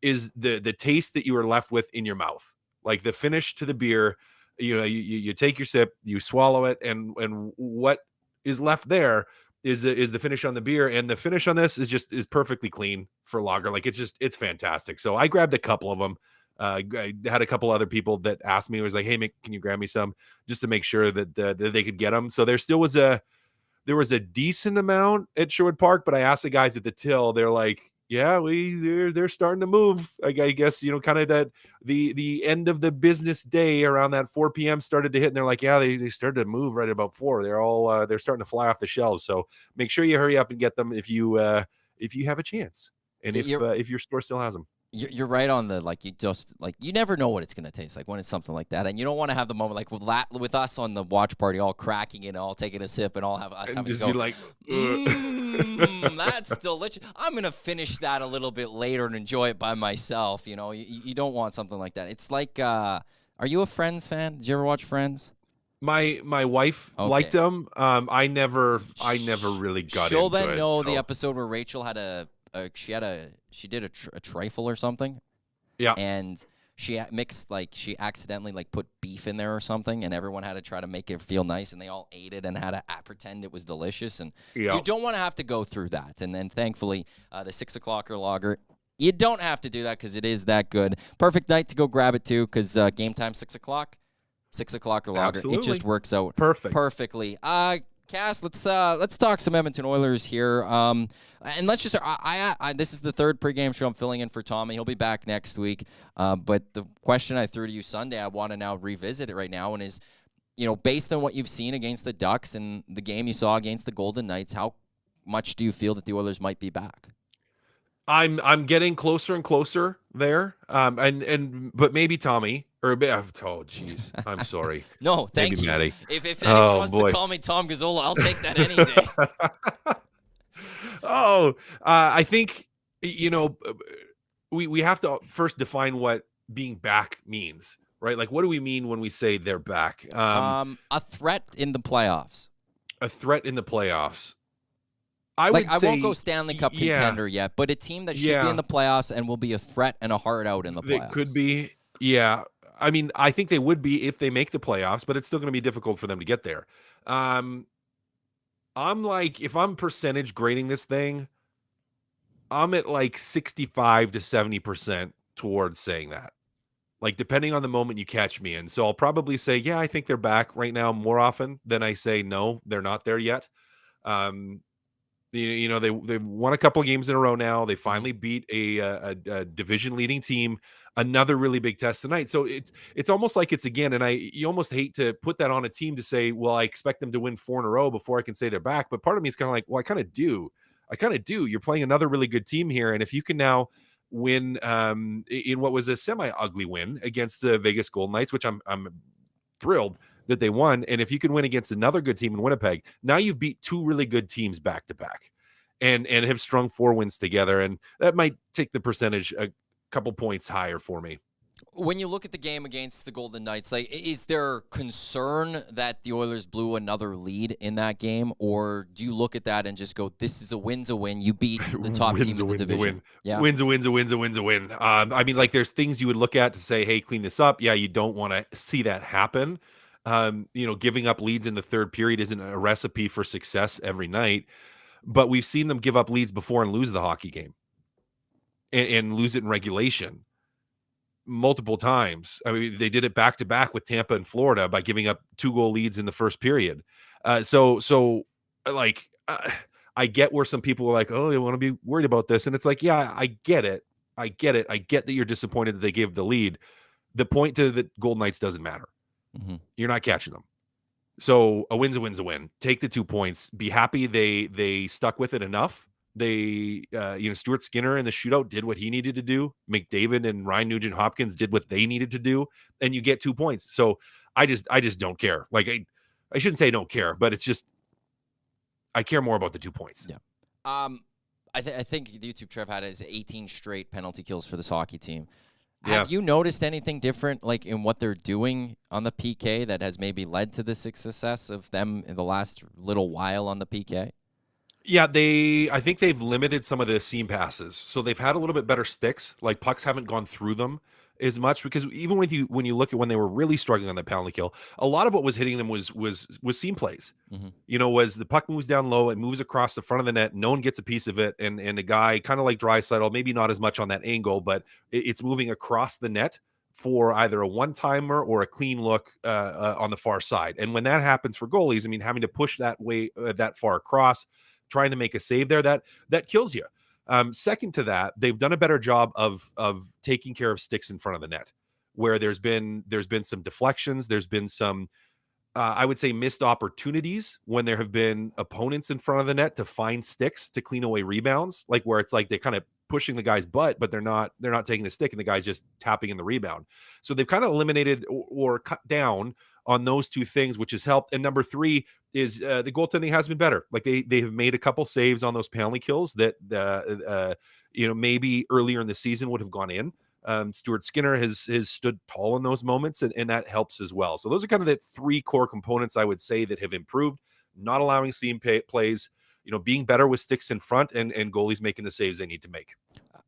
is the taste that you are left with in your mouth. Like the finish to the beer, you take your sip, you swallow it, and what is left there is the finish on the beer, and the finish on this is perfectly clean for lager. Like it's fantastic. So I grabbed a couple of them. I had a couple other people that asked me, it was like, hey, Mick, can you grab me some, just to make sure that they could get them. So there still was a decent amount at Sherwood Park, but I asked the guys at the till, they're like, yeah, they're starting to move. I guess, kind of that the end of the business day around that 4 p.m. started to hit, and they're like, yeah, they started to move right about 4. They're all they're starting to fly off the shelves. So make sure you hurry up and get them if you have a chance, and if your store still has them. You're right on the, like, you never know what it's going to taste like when it's something like that. And you don't want to have the moment like with us on the watch party, all cracking it, all taking a sip, and all have us and having just to go, be like, that's delicious. I'm going to finish that a little bit later and enjoy it by myself. You don't want something like that. It's like, are you a Friends fan? Did you ever watch Friends? My wife liked them. I never really got into it. She'll then know the episode where Rachel had she did a trifle or something. Yeah. And she mixed, like, she accidentally, like, put beef in there or something, and everyone had to try to make it feel nice, and they all ate it and had to pretend it was delicious. And you don't want to have to go through that. And then thankfully, the 6 o'clocker lager, you don't have to do that because it is that good. Perfect night to go grab it too, because game time 6 o'clock. 6 o'clocker lager. Absolutely. It just works out perfectly. Cass, let's talk some Edmonton Oilers here. And let's just this is the third pregame show I'm filling in for Tommy. He'll be back next week. But the question I threw to you Sunday, I want to now revisit it right now, and is, based on what you've seen against the Ducks and the game you saw against the Golden Knights, how much do you feel that the Oilers might be back? I'm getting closer and closer there. But maybe Tommy or jeez, I'm sorry. No, thank maybe you. Maddie. If anyone wants to call me Tom Gazzola, I'll take that any day. I think we have to first define what being back means, right? Like, what do we mean when we say they're back? A threat in the playoffs. A threat in the playoffs. I won't go Stanley Cup contender yet, but a team that should be in the playoffs and will be a threat and a hard out in the playoffs. It could be, yeah. I mean, I think they would be if they make the playoffs, but it's still going to be difficult for them to get there. I'm like, if I'm percentage grading this thing, I'm at like 65 to 70% towards saying that. Like, depending on the moment you catch me in. So I'll probably say, yeah, I think they're back right now more often than I say, no, they're not there yet. They've won a couple of games in a row now. They finally beat a division leading team. Another really big test tonight. So it's almost like it's again, and you almost hate to put that on a team to say, well, I expect them to win 4 in a row before I can say they're back. But part of me is kind of like, well, I kind of do. You're playing another really good team here, and if you can now win in what was a semi-ugly win against the Vegas Golden Knights, which I'm thrilled that they won. And if you can win against another good team in Winnipeg, now you've beat 2 really good teams back to back and have strung 4 wins together. And that might take the percentage a couple points higher for me. When you look at the game against the Golden Knights, like, is there concern that the Oilers blew another lead in that game? Or do you look at that and just go, this is a win's a win. You beat the top team in the division. Yeah. Win's a win. I mean, like, there's things you would look at to say, hey, clean this up. Yeah, you don't want to see that happen. Giving up leads in the third period isn't a recipe for success every night, but we've seen them give up leads before and lose the hockey game and lose it in regulation multiple times. I mean, they did it back to back with Tampa and Florida by giving up 2-goal leads in the first period. I get where some people are like, oh, they want to be worried about this. And it's like, yeah, I get it. I get that you're disappointed that they gave the lead. The point to the Golden Knights doesn't matter. Mm-hmm. You're not catching them. So a win's a win. Take the 2 points. Be happy they stuck with it enough. They, Stuart Skinner in the shootout did what he needed to do. McDavid and Ryan Nugent-Hopkins did what they needed to do, and you get 2 points. So I just don't care. Like, I shouldn't say I don't care, but it's just I care more about the 2 points. Yeah. I think the YouTube Trev had is 18 straight penalty kills for this hockey team. Have you noticed anything different, like, in what they're doing on the PK that has maybe led to the success of them in the last little while on the PK? Yeah, I think they've limited some of the seam passes. So they've had a little bit better sticks. Like, pucks haven't gone through them as much, because even when you look at when they were really struggling on that penalty kill, a lot of what was hitting them was seam plays. Mm-hmm. Was the puck moves down low, it moves across the front of the net, no one gets a piece of it, and a guy kind of like Draisaitl, maybe not as much on that angle, but it's moving across the net for either a one-timer or a clean look on the far side. And when that happens for goalies, I mean, having to push that way that far across, trying to make a save there, that kills you. Second to that, they've done a better job of taking care of sticks in front of the net, where there's been some deflections, there's been some I would say missed opportunities when there have been opponents in front of the net to find sticks to clean away rebounds, like where it's like they kind of pushing the guy's butt, but they're not taking the stick and the guy's just tapping in the rebound. So they've kind of eliminated or cut down on those 2 things, which has helped. And number 3 is the goaltending has been better. Like they have made a couple saves on those penalty kills that maybe earlier in the season would have gone in. Stuart Skinner has stood tall in those moments, and that helps as well. So those are kind of the 3 core components I would say that have improved: not allowing seam plays, being better with sticks in front, and goalies making the saves they need to make.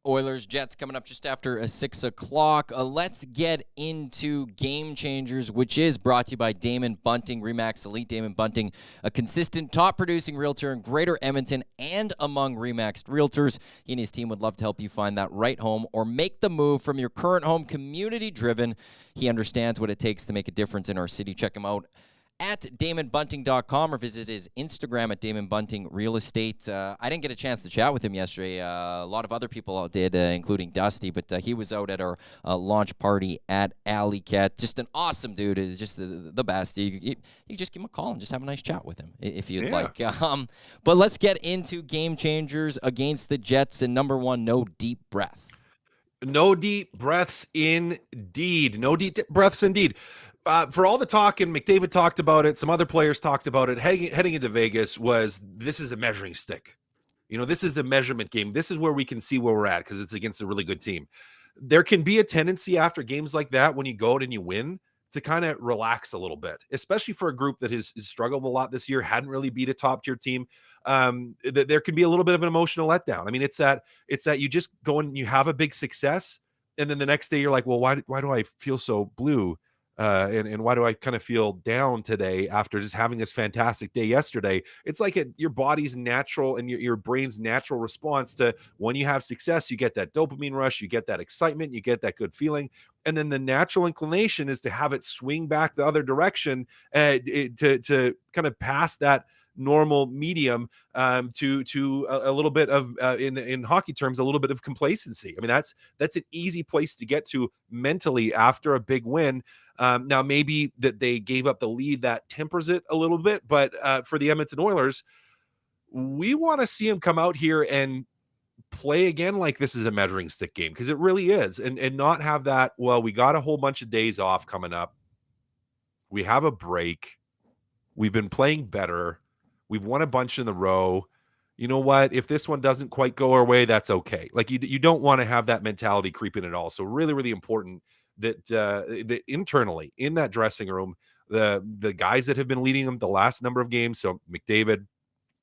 Oilers Jets coming up just after 6 o'clock. Let's get into Game Changers, which is brought to you by Damon Bunting, RE/MAX Elite. Damon Bunting, a consistent top producing realtor in Greater Edmonton and among RE/MAX realtors. He and his team would love to help you find that right home or make the move from your current home community driven. He understands what it takes to make a difference in our city. Check him out at DamonBunting.com or visit his Instagram at Damon Bunting Real Estate. I didn't get a chance to chat with him yesterday. A lot of other people did, including Dusty, but he was out at our launch party at Alley Cat. Just an awesome dude. Just the best. You just give him a call and just have a nice chat with him if you'd like. But let's get into Game Changers against the Jets. And number one, no deep breath. No deep breaths indeed. No deep breaths indeed. For all the talk, and McDavid talked about it, some other players talked about it, heading into Vegas, this is a measuring stick. This is a measurement game. This is where we can see where we're at because it's against a really good team. There can be a tendency after games like that when you go out and you win to kind of relax a little bit, especially for a group that has struggled a lot this year, hadn't really beat a top-tier team. There can be a little bit of an emotional letdown. I mean, it's that you just go and you have a big success, and then the next day you're like, well, why do I feel so blue? And why do I kind of feel down today after just having this fantastic day yesterday? It's like your body's natural and your brain's natural response to when you have success, you get that dopamine rush, you get that excitement, you get that good feeling. And then the natural inclination is to have it swing back the other direction to kind of pass that normal medium to a little bit of in hockey terms, a little bit of complacency. I mean, that's an easy place to get to mentally after a big win. Now, maybe that they gave up the lead that tempers it a little bit, but for the Edmonton Oilers, we want to see them come out here and play again like this is a measuring stick game, because it really is, and not have that, well, we got a whole bunch of days off coming up. We have a break. We've been playing better. We've won a bunch in a row. You know what? If this one doesn't quite go our way, that's okay. Like you don't want to have that mentality creeping at all. So really, really important that internally in that dressing room, the guys that have been leading them the last number of games. So McDavid,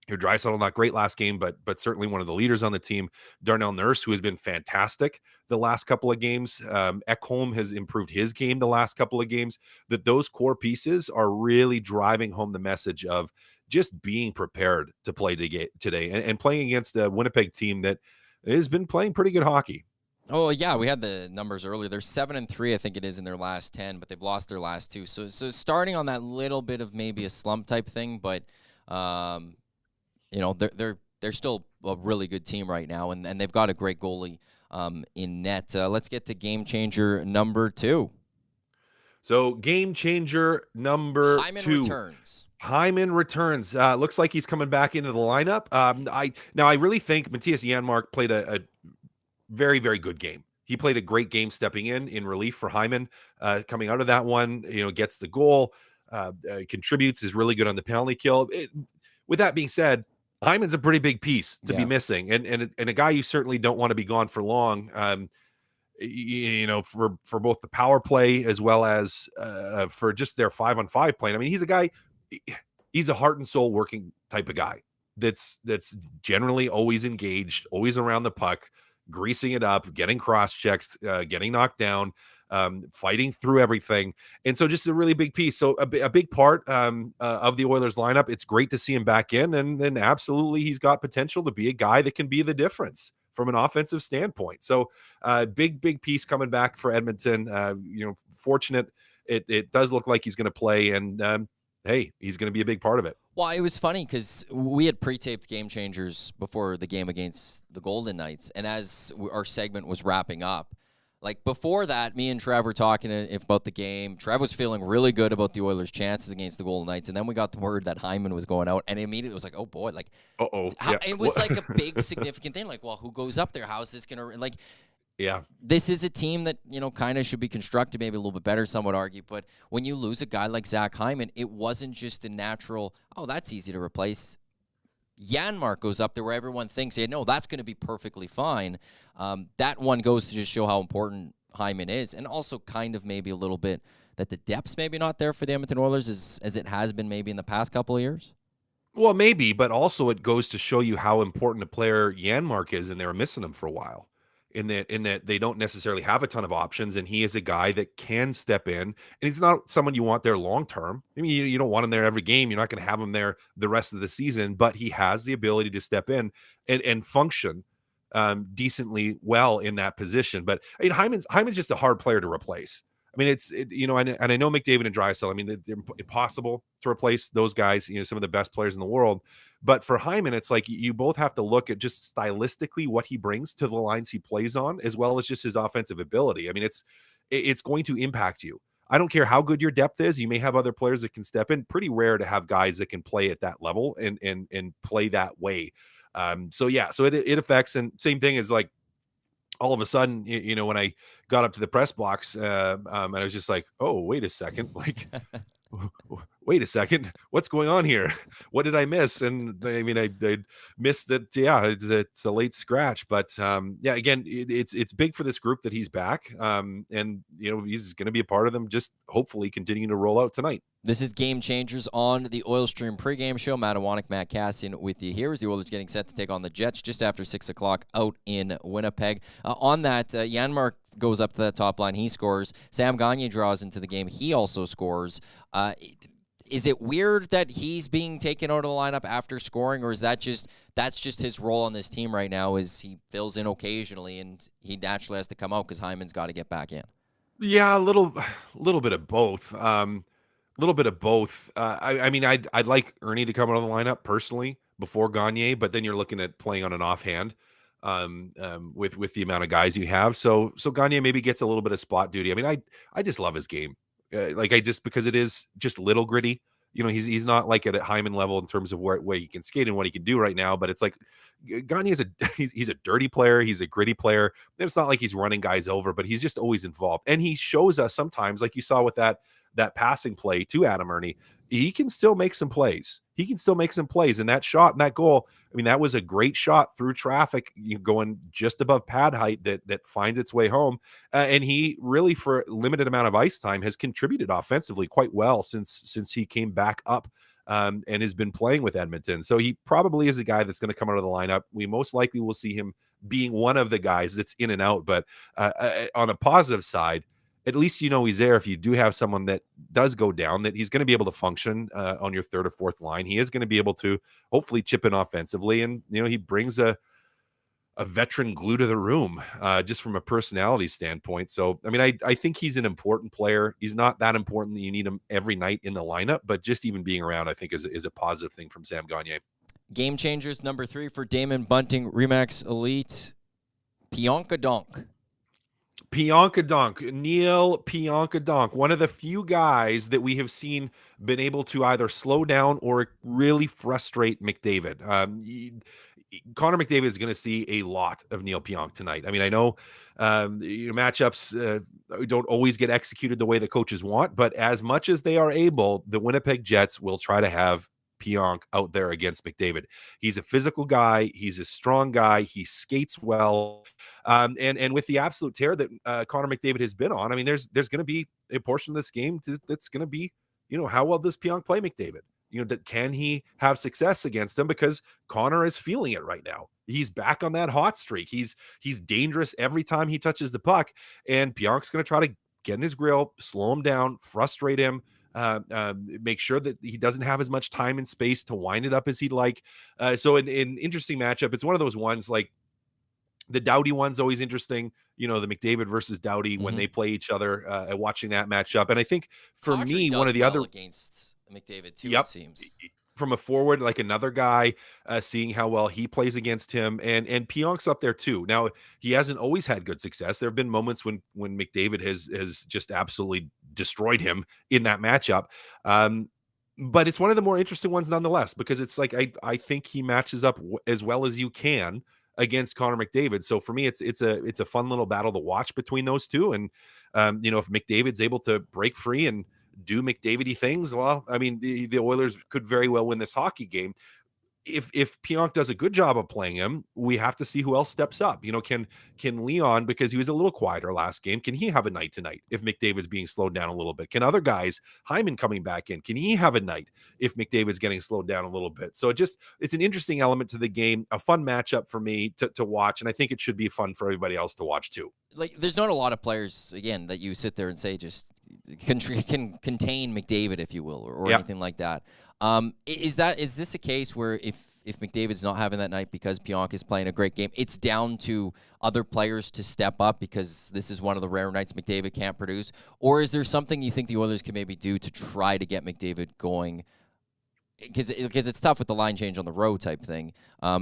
your Draisaitl, not great last game, but certainly one of the leaders on the team. Darnell Nurse, who has been fantastic the last couple of games. Ekholm has improved his game the last couple of games. That those core pieces are really driving home the message of just being prepared to play today and playing against a Winnipeg team that has been playing pretty good hockey. Oh, yeah, we had the numbers earlier. They're 7-3, I think it is, in their last 10, but they've lost their last 2. So starting on that little bit of maybe a slump type thing, but they're still a really good team right now, and they've got a great goalie in net. Let's get to game changer number 2. So game changer number 2. Hyman returns. Hyman returns. Looks like he's coming back into the lineup. I really think Mattias Janmark played a very, very good game. He played a great game stepping in relief for Hyman. Coming out of that one, gets the goal, contributes, is really good on the penalty kill. With that being said, Hyman's a pretty big piece to be missing, and a guy you certainly don't want to be gone for long. For both the power play as well as for just their 5-on-5 playing. I mean, he's a guy. He's a heart and soul working type of guy. That's generally always engaged, always around the puck, greasing it up, getting cross-checked, getting knocked down, fighting through everything. And so just a really big piece. So a big part of the Oilers lineup. It's great to see him back in, and absolutely he's got potential to be a guy that can be the difference from an offensive standpoint. So big piece coming back for Edmonton. Fortunate. It does look like he's going to play, and hey, he's going to be a big part of it. Well, it was funny because we had pre-taped Game Changers before the game against the Golden Knights, and as our segment was wrapping up, like before that, me and Trev were talking about the game. Trev was feeling really good about the Oilers' chances against the Golden Knights, and then we got the word that Hyman was going out, and immediately it was like, oh boy, like, it was like a big significant thing. Like, well, who goes up there? How is this going to, like, yeah, this is a team that, kind of should be constructed maybe a little bit better, some would argue. But when you lose a guy like Zack Hyman, it wasn't just a natural, oh, that's easy to replace. Janmark goes up there where everyone thinks, no, that's going to be perfectly fine. That one goes to just show how important Hyman is, and also kind of maybe a little bit that the depth's maybe not there for the Edmonton Oilers as it has been maybe in the past couple of years. Well, maybe, but also it goes to show you how important a player Janmark is, and they were missing him for a while. in that they don't necessarily have a ton of options, and he is a guy that can step in, and he's not someone you want there long term. I mean, you don't want him there every game. You're not going to have him there the rest of the season, but he has the ability to step in and function decently well in that position. But I mean, Hyman's just a hard player to replace. I mean, and I know McDavid and Draisaitl. I mean, they're impossible to replace those guys. Some of the best players in the world. But for Hyman, it's like you both have to look at just stylistically what he brings to the lines he plays on, as well as just his offensive ability. I mean, it's going to impact you. I don't care how good your depth is. You may have other players that can step in. Pretty rare to have guys that can play at that level and play that way. So it affects. And same thing is like, all of a sudden, when I got up to the press box, and I was just like, oh, wait a second, like, wait a second, what's going on here? What did I miss? And I mean, I missed it. Yeah, it's a late scratch, but again, it's big for this group that he's back, and he's going to be a part of them. Just hopefully continuing to roll out tonight. This is Game Changers on the Oil Stream pregame show. Iwanyk, Matt Kassian with you here as the Oilers getting set to take on the Jets just after 6 o'clock out in Winnipeg. On that, Janmark goes up to that top line. He scores. Sam Gagner draws into the game. He also scores. Is it weird that he's being taken out of the lineup after scoring, or is that's just his role on this team right now? Is he fills in occasionally and he naturally has to come out because Hyman's got to get back in? Yeah, a little bit of both. Little bit of both. I mean, I'd like Ernie to come out of the lineup personally before Gagner, but then you're looking at playing on an offhand with the amount of guys you have. So Gagner maybe gets a little bit of spot duty. I mean, I just love his game. Because it is just little gritty. He's not like at a Hyman level in terms of where he can skate and what he can do right now. But it's like Gagner is he's a dirty player. He's a gritty player. It's not like he's running guys over, but he's just always involved. And he shows us sometimes, like you saw with that passing play to Adam Ernie, he can still make some plays. And that shot and that goal, I mean, that was a great shot through traffic, going just above pad height that finds its way home. And he really, for a limited amount of ice time, has contributed offensively quite well since he came back up and has been playing with Edmonton. So he probably is a guy that's going to come out of the lineup. We most likely will see him being one of the guys that's in and out. But on a positive side, at least he's there if you do have someone that does go down, that he's going to be able to function on your third or fourth line. He is going to be able to hopefully chip in offensively. And, he brings a veteran glue to the room just from a personality standpoint. So, I mean, I think he's an important player. He's not that important that you need him every night in the lineup, but just even being around, I think is a positive thing from Sam Gagner. Game Changers number 3 for Damon Bunting, Remax Elite, Pionka-Donk. Neil Pionka-Donk, one of the few guys that we have seen been able to either slow down or really frustrate McDavid. Connor McDavid is going to see a lot of Neil Pionk tonight. I mean, I know matchups don't always get executed the way the coaches want, but as much as they are able, the Winnipeg Jets will try to have Pionk out there against McDavid. He's a physical guy. He's a strong guy. He skates well. And with the absolute tear that Connor McDavid has been on, I mean, there's going to be a portion of this game that's going to be, how well does Pionk play McDavid? Can he have success against him? Because Connor is feeling it right now. He's back on that hot streak. He's dangerous every time he touches the puck, and Pionk's going to try to get in his grill, slow him down, frustrate him, make sure that he doesn't have as much time and space to wind it up as he'd like. So an interesting matchup. It's one of those ones, like the Doughty one's always interesting. The McDavid versus Doughty when they play each other, watching that matchup. And I think for me, one of the other against McDavid too, it seems. From a forward, like another guy, seeing how well he plays against him, and Pionk's up there too. Now, he hasn't always had good success. There have been moments when McDavid has just absolutely destroyed him in that matchup. But it's one of the more interesting ones nonetheless, because it's like I think he matches up as well as you can against Connor McDavid. So for me, it's a fun little battle to watch between those two. And if McDavid's able to break free and do McDavid-y things, well, I mean, the Oilers could very well win this hockey game. if Pionk does a good job of playing him, we have to see who else steps up. Can Leon, because he was a little quieter last game, can he have a night tonight if McDavid's being slowed down a little bit? Can other guys, Hyman coming back in, can he have a night if McDavid's getting slowed down a little bit? So it's an interesting element to the game, a fun matchup for me to watch, and I think it should be fun for everybody else to watch too. Like, there's not a lot of players, again, that you sit there and say just can contain McDavid, if you will, or anything like that. Is this a case where if McDavid's not having that night because Pionk is playing a great game, it's down to other players to step up because this is one of the rare nights McDavid can't produce? Or is there something you think the Oilers can maybe do to try to get McDavid going? Because it's tough with the line change on the road type thing.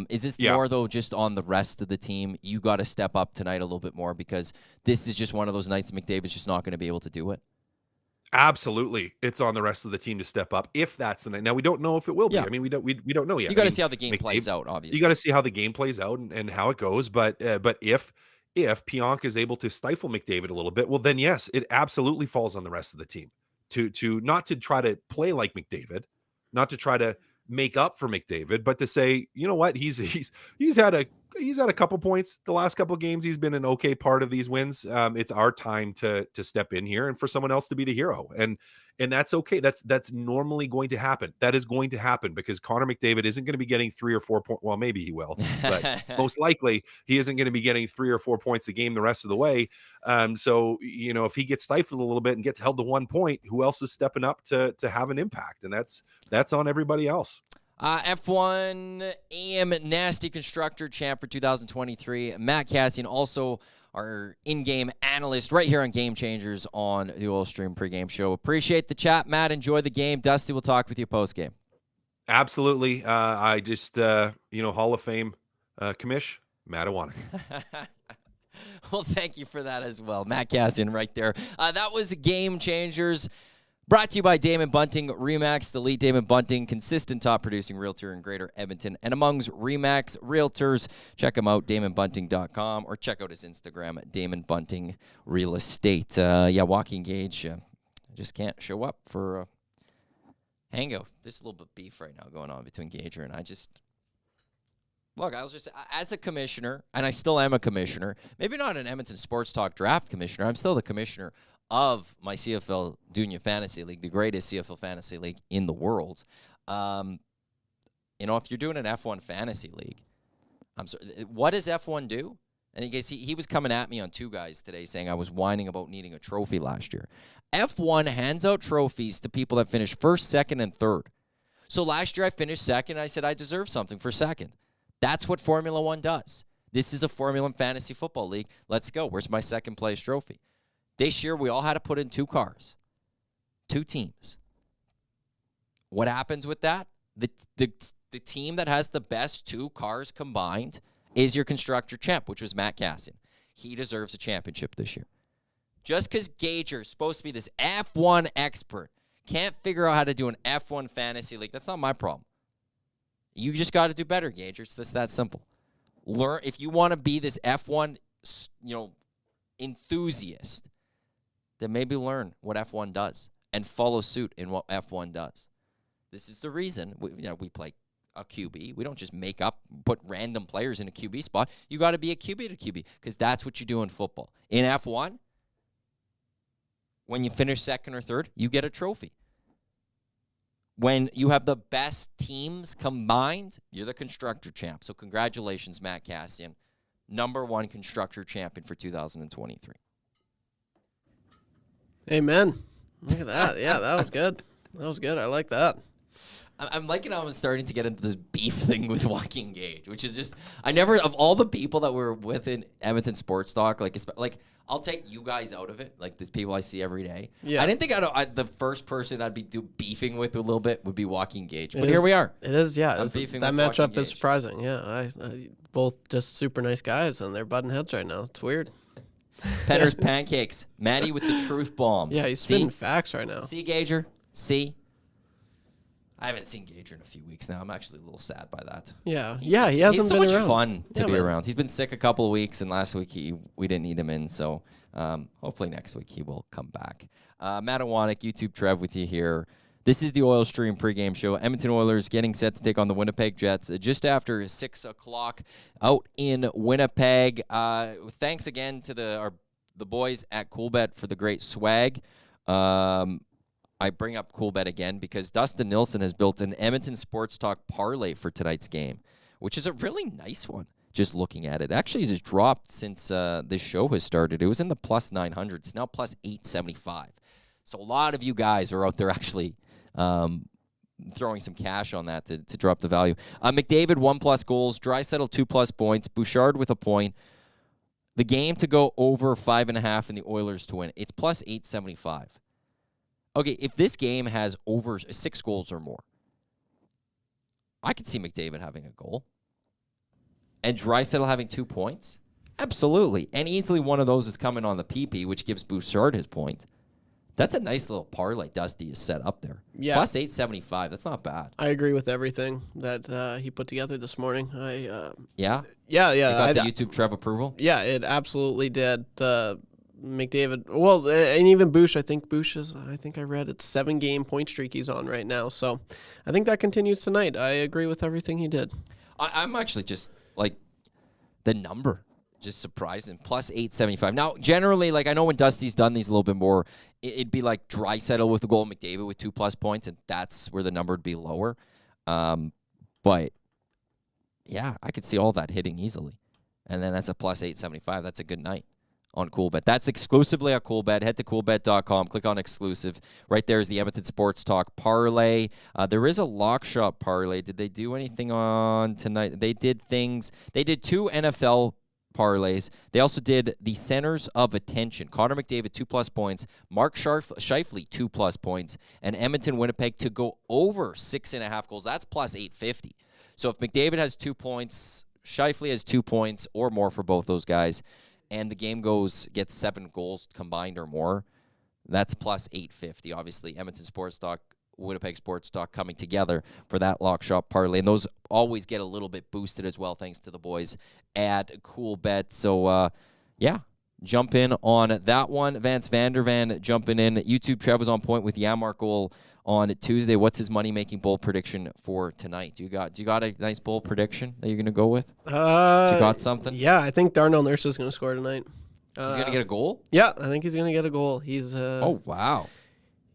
Is this more, though, just on the rest of the team? You got to step up tonight a little bit more because this is just one of those nights McDavid's just not going to be able to do it? Absolutely. It's on the rest of the team to step up if that's the night. Now, we don't know if it will be. I mean, we don't know yet. You got to see how the game plays out, obviously. You got to see how the game plays out and how it goes. But if Pionk is able to stifle McDavid a little bit, well, then yes, it absolutely falls on the rest of the team to not to try to play like McDavid, not to try to make up for McDavid, but to say, you know what, he's had a couple points the last couple of games. He's been an okay part of these wins. It's our time to step in here and for someone else to be the hero. And that's okay. That's normally going to happen. That is going to happen because Connor McDavid isn't going to be getting 3 or 4 points. Well, maybe he will, but most likely he isn't going to be getting 3 or 4 points a game the rest of the way. So, if he gets stifled a little bit and gets held to 1 point, who else is stepping up to have an impact? And that's on everybody else. F1 AM Nasty Constructor Champ for 2023. Matt Kassian, also our in-game analyst right here on Game Changers on the Oil Stream pregame show. Appreciate the chat, Matt. Enjoy the game. Dusty will talk with you post-game. Absolutely. I just, Hall of Fame commish, Matt Iwanyk. Well, thank you for that as well. Matt Kassian right there. That was Game Changers. Brought to you by Damon Bunting, RE/MAX, the lead Damon Bunting, consistent top-producing realtor in Greater Edmonton and amongst RE/MAX realtors. Check him out, damonbunting.com, or check out his Instagram at Damon Bunting Real Estate. Walking Gage just can't show up for a hangout. There's a little bit of beef right now going on between Gager and I. Look, I was just, as a commissioner, and I still am a commissioner, maybe not an Edmonton Sports Talk draft commissioner, I'm still the commissioner of my CFL Junior Fantasy League, the greatest CFL Fantasy League in the world. If you're doing an F1 Fantasy League, I'm sorry, what does F1 do? And he was coming at me on Two Guys today saying I was whining about needing a trophy last year. F1 hands out trophies to people that finish first, second, and third. So last year I finished second. I said I deserve something for second. That's what Formula One does. This is a Formula One Fantasy Football League. Let's go. Where's my second place trophy? This year, we all had to put in 2 cars, 2 teams. What happens with that? The team that has the best 2 cars combined is your constructor champ, which was Matt Kassian. He deserves a championship this year. Just because Gager is supposed to be this F1 expert, can't figure out how to do an F1 fantasy league, that's not my problem. You just got to do better, Gager. It's just that simple. Learn if you want to be this F1, enthusiast. Then maybe learn what F1 does and follow suit in what F1 does. This is the reason we play a QB. We don't just put random players in a QB spot. You got to be a QB to QB because that's what you do in football. In F1, when you finish second or third, you get a trophy. When you have the best teams combined, you're the constructor champ. So congratulations, Matt Kassian, #1 constructor champion for 2023. Amen. Look at that. Yeah, that was good. That was good. I like that. I'm liking how I'm starting to get into this beef thing with Walking Gage, which is just, of all the people that were within Edmonton Sports Talk, like I'll take you guys out of it, like these people I see every day. Yeah. I didn't think the first person I'd be beefing with a little bit would be Walking Gage, but here we are. It is, yeah. That matchup is surprising. Yeah, I both just super nice guys, and they're butting heads right now. It's weird. Penner's Pancakes. Maddie with the truth bombs. Yeah, he's spitting facts right now. See, Gager? See? I haven't seen Gager in a few weeks now. I'm actually a little sad by that. Yeah. He hasn't been around. He's so much fun to be around. He's been sick a couple of weeks, and last week we didn't need him in, so hopefully next week he will come back. Matt Iwanyk, YouTube Trev with you here. This is the Oil Stream pregame show. Edmonton Oilers getting set to take on the Winnipeg Jets just after 6 o'clock out in Winnipeg. Thanks again to the boys at CoolBet for the great swag. I bring up CoolBet again because Dustin Nilsson has built an Edmonton Sports Talk parlay for tonight's game, which is a really nice one. Just looking at it. Actually, it's dropped since this show has started. It was in the plus 900. It's now plus 875. So a lot of you guys are out there actually throwing some cash on that to drop the value. McDavid, 1+ goals. Draisaitl, 2+ points. Bouchard with a point. The game to go over 5.5 and the Oilers to win. It's plus 875. Okay, if this game has over 6 goals or more, I could see McDavid having a goal. And Draisaitl having 2 points? Absolutely. And easily one of those is coming on the PP, which gives Bouchard his point. That's a nice little parlay Dusty is set up there. Yeah. Plus 875. That's not bad. I agree with everything that he put together this morning. Yeah? Yeah. You got the YouTube Trev approval? Yeah, it absolutely did. The McDavid, well, and even Bouch. I think I read it's 7-game point streak he's on right now. So I think that continues tonight. I agree with everything he did. I'm actually just, like, the number. Just surprising. Plus 875. Now, generally, like I know when Dusty's done these a little bit more, it'd be like Draisaitl with a goal, McDavid with 2+ points, and that's where the number would be lower. But yeah, I could see all that hitting easily. And then that's a plus 875. That's a good night on CoolBet. That's exclusively on CoolBet. Head to coolbet.com. Click on exclusive. Right there is the Edmonton Sports Talk parlay. There is a lock shop parlay. Did they do anything on tonight? They did things. They did 2 NFL parlays. They also did the centers of attention. Connor McDavid, 2+ points. Mark Scheifele, 2+ points. And Edmonton, Winnipeg to go over 6.5 goals. That's plus 850. So if McDavid has 2 points, Scheifele has 2 points or more for both those guys, and the game gets 7 goals combined or more, that's plus 850. Obviously, Edmonton Sports Talk, Winnipeg Sports Talk coming together for that lock shop parlay. And those always get a little bit boosted as well, thanks to the boys at CoolBet. So, yeah, jump in on that one. Vance Vandervan jumping in. YouTube Trev was on point with Yamark goal on Tuesday. What's his money-making bowl prediction for tonight? Do you got a nice bowl prediction that you're going to go with? You got something? Yeah, I think Darnell Nurse is going to score tonight. He's going to get a goal? Yeah, I think he's going to get a goal. He's oh, wow.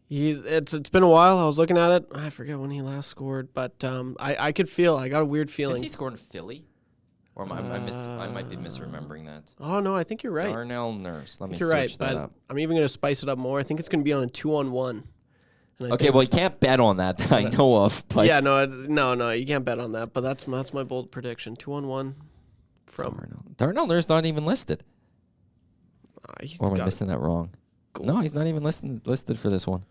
It's been a while. I was looking at it. I forget when he last scored, but I could feel. I got a weird feeling. Did he score in Philly? Or I might be misremembering that. Oh no, I think you're right. Darnell Nurse. Let me you're search right, that but up. I'm even going to spice it up more. I think it's going to be on a 2-on-1. Okay, well you can't bet on that I know of. But yeah, no, you can't bet on that. But that's my bold prediction. 2-on-1 from Darnell Nurse not even listed. Or am I missing that wrong? Goals. No, he's not even listed for this one.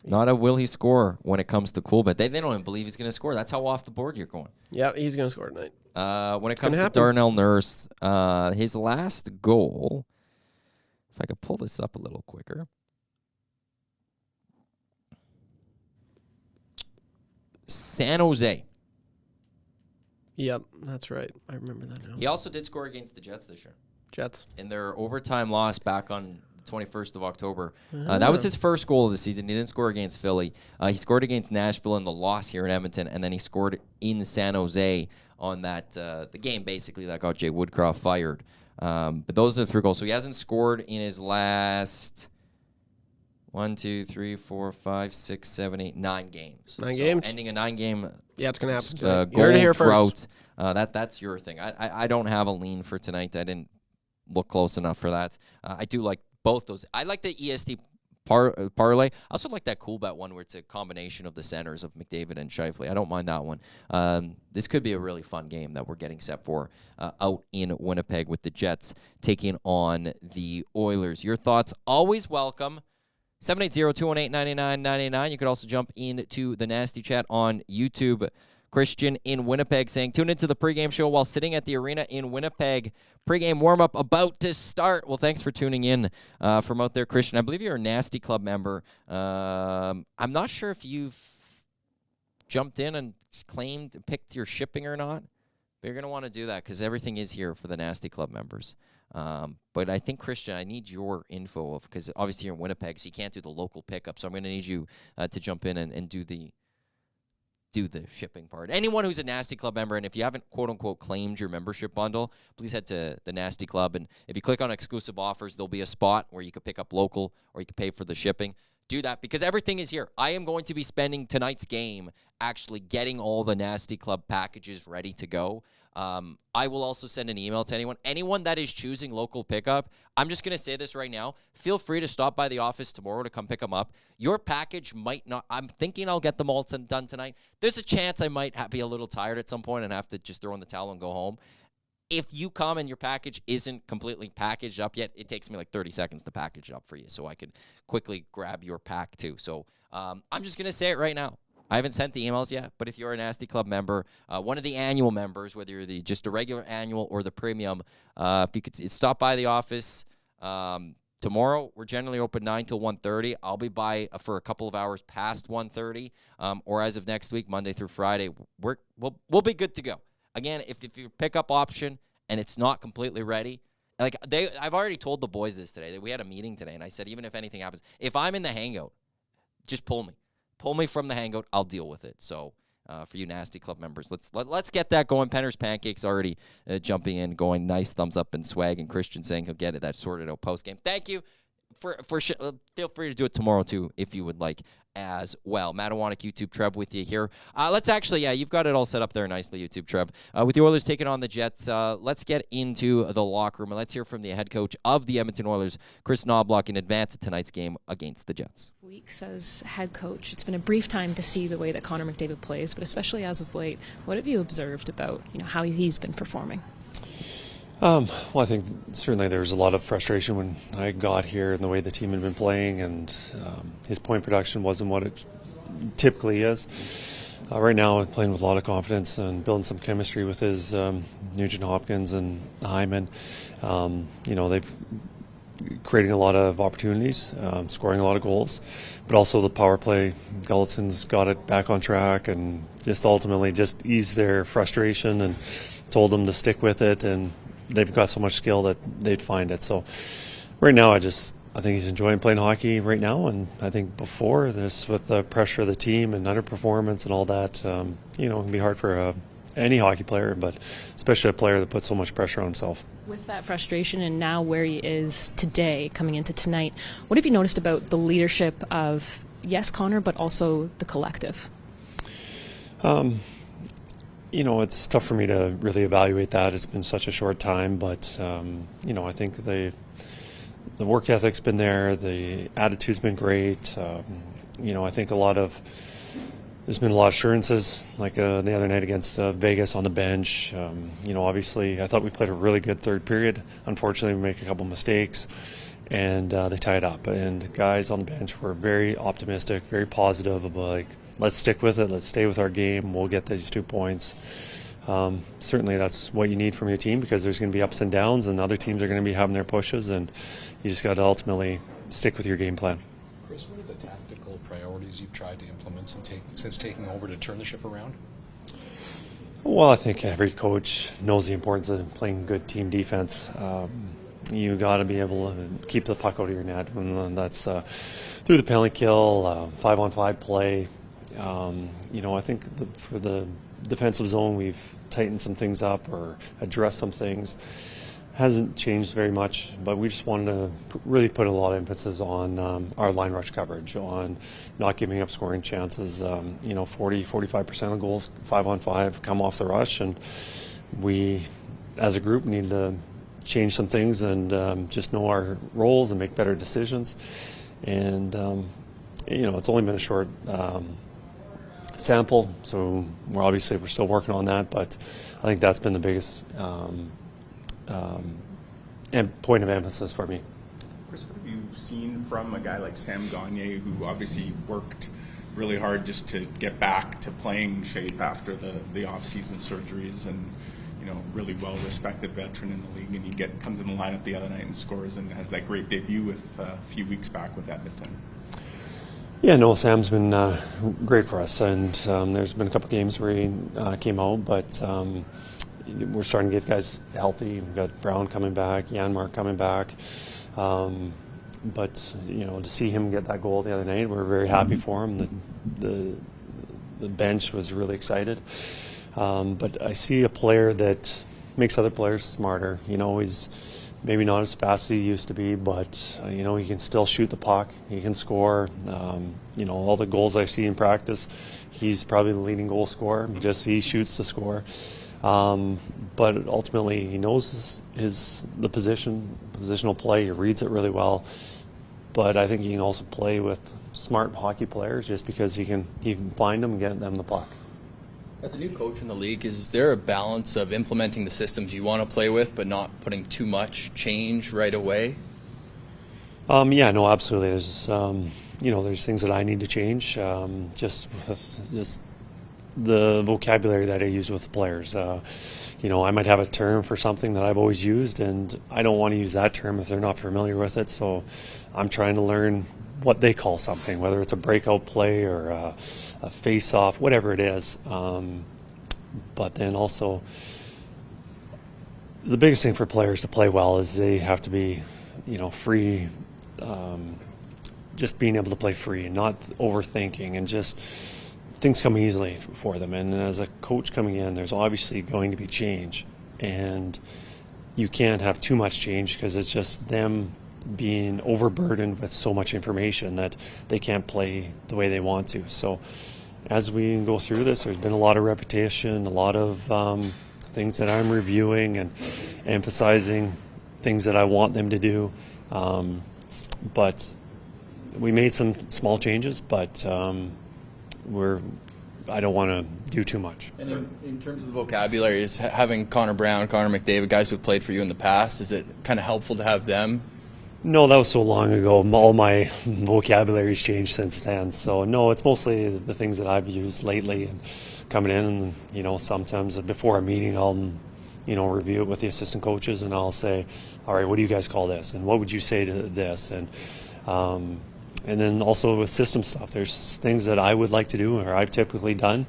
Not a will he score when it comes to CoolBet. They don't even believe he's going to score. That's how off the board you're going. Yeah, he's going to score tonight. When it comes to Darnell Nurse, his last goal, if I could pull this up a little quicker. San Jose. Yep, that's right. I remember that now. He also did score against the Jets this year. Jets. In their overtime loss back on 21st of October. That was his first goal of the season. He didn't score against Philly. He scored against Nashville in the loss here in Edmonton, and then he scored in San Jose on that the game basically that got Jay Woodcroft fired. But those are the 3 goals. So he hasn't scored in his last 9 games. 9 so games. Ending a 9-game yeah, it's gonna happen. goal You heard it here drought. first. That's your thing. I don't have a lean for tonight. I didn't look close enough for that. I do like both those. I like the EST parlay. I also like that CoolBet one where it's a combination of the centers of McDavid and Scheifele. I don't mind that one. This could be a really fun game that we're getting set for out in Winnipeg with the Jets taking on the Oilers. Your thoughts always welcome. 780-218-9999. You could also jump into the Nasty Chat on YouTube. Christian in Winnipeg saying, tune into the pregame show while sitting at the arena in Winnipeg. Pregame warm-up about to start. Well, thanks for tuning in from out there, Christian. I believe you're a Nasty Club member. I'm not sure if you've jumped in and picked your shipping or not, but you're going to want to do that because everything is here for the Nasty Club members. But I think, Christian, I need your info of, because obviously you're in Winnipeg, so you can't do the local pickup. So I'm going to need you to jump in and do the shipping part. Anyone who's a Nasty Club member, and if you haven't quote-unquote claimed your membership bundle, please head to the Nasty Club. And if you click on exclusive offers, there'll be a spot where you can pick up local or you can pay for the shipping. Do that because everything is here. I am going to be spending tonight's game actually getting all the Nasty Club packages ready to go. I will also send an email to anyone that is choosing local pickup. I'm just going to say this right now. Feel free to stop by the office tomorrow to come pick them up. Your package might not, I'm thinking I'll get them all done tonight. There's a chance I might be a little tired at some point and have to just throw in the towel and go home. If you come and your package isn't completely packaged up yet, it takes me like 30 seconds to package it up for you so I can quickly grab your pack too. So I'm just going to say it right now. I haven't sent the emails yet, but if you're a Nasty Club member, one of the annual members, whether you're just a regular annual or the premium, if you could stop by the office tomorrow. We're generally open 9 till 1:30. I'll be by for a couple of hours past 1:30, or as of next week, Monday through Friday. We'll be good to go. Again, if your pickup option and it's not completely ready, I've already told the boys this today. We had a meeting today, and I said, even if anything happens, if I'm in the hangout, just pull me. Pull me from the hangout. I'll deal with it. So for you Nasty Club members, let's get that going. Penner's Pancakes already jumping in, going nice thumbs up and swag, and Christian saying he'll get that sorted out post game. Thank you. Feel free to do it tomorrow too if you would like as well. Matt Iwanyk, YouTube Trev with you here. Let's actually, you've got it all set up there nicely, YouTube Trev. With the Oilers taking on the Jets, let's get into the locker room and let's hear from the head coach of the Edmonton Oilers, Chris Knoblauch, in advance of tonight's game against the Jets. Weeks as head coach, it's been a brief time to see the way that Connor McDavid plays, but especially as of late, what have you observed about how he's been performing? Well, I think certainly there was a lot of frustration when I got here and the way the team had been playing, and his point production wasn't what it typically is. Right now, I'm playing with a lot of confidence and building some chemistry with his Nugent Hopkins and Hyman. They've creating a lot of opportunities, scoring a lot of goals, but also the power play. Gullinson's got it back on track and just ultimately just eased their frustration and told them to stick with it, and they've got so much skill that they'd find it. So right now I think he's enjoying playing hockey right now, and I think before this, with the pressure of the team and underperformance and all that, it can be hard for any hockey player, but especially a player that puts so much pressure on himself. With that frustration and now where he is today, coming into tonight, what have you noticed about the leadership of, yes, Connor, but also the collective? It's tough for me to really evaluate that. It's been such a short time, but, I think the work ethic's been there. The attitude's been great. I think there's been a lot of assurances, like the other night against Vegas on the bench. Obviously, I thought we played a really good third period. Unfortunately, we make a couple mistakes, and they tie it up. And guys on the bench were very optimistic, very positive about, let's stick with it. Let's stay with our game. We'll get these 2 points. Certainly that's what you need from your team, because there's going to be ups and downs, and other teams are going to be having their pushes, and you just got to ultimately stick with your game plan. Chris, what are the tactical priorities you've tried to implement since taking over to turn the ship around? Well, I think every coach knows the importance of playing good team defense. You got to be able to keep the puck out of your net, and that's through the penalty kill, 5-on-5 play. I think for the defensive zone, we've tightened some things up or addressed some things. Hasn't changed very much, but we just wanted to really put a lot of emphasis on our line rush coverage, on not giving up scoring chances. 40-45% of goals 5-on-5 come off the rush, and we as a group need to change some things and just know our roles and make better decisions. And it's only been a short sample, so we're still working on that, but I think that's been the biggest point of emphasis for me. Chris, what have you seen from a guy like Sam Gagner, who obviously worked really hard just to get back to playing shape after the off-season surgeries, and really well-respected veteran in the league, and he comes in the lineup the other night and scores and has that great debut with a few weeks back with Edmonton? Yeah, no, Sam's been great for us, and there's been a couple games where he came out, but we're starting to get guys healthy. We've got Brown coming back, Janmark coming back. But to see him get that goal the other night, we're very happy for him. The bench was really excited. But I see a player that makes other players smarter. He's maybe not as fast as he used to be, but he can still shoot the puck. He can score. All the goals I see in practice, he's probably the leading goal scorer. He shoots to score. But ultimately, he knows the positional play. He reads it really well. But I think he can also play with smart hockey players just because he can find them and get them the puck. As a new coach in the league, is there a balance of implementing the systems you want to play with but not putting too much change right away? Yeah, no, absolutely. There's there's things that I need to change, just the vocabulary that I use with the players. I might have a term for something that I've always used, and I don't want to use that term if they're not familiar with it. So I'm trying to learn what they call something, whether it's a breakout play or a face-off, whatever it is. But then also, the biggest thing for players to play well is they have to be, free, just being able to play free and not overthinking, and just things come easily for them. And as a coach coming in, there's obviously going to be change, and you can't have too much change because it's just them being overburdened with so much information that they can't play the way they want to. So as we go through this, there's been a lot of repetition, a lot of things that I'm reviewing and emphasizing things that I want them to do. But we made some small changes, but I don't want to do too much. And in terms of the vocabulary, is having Connor Brown, Connor McDavid, guys who've played for you in the past, is it kind of helpful to have them? No, that was so long ago. All my vocabulary's changed since then. So no, it's mostly the things that I've used lately and coming in, and sometimes before a meeting I'll review it with the assistant coaches, and I'll say, all right, what do you guys call this, and what would you say to this? And then also with system stuff, there's things that I would like to do or I've typically done,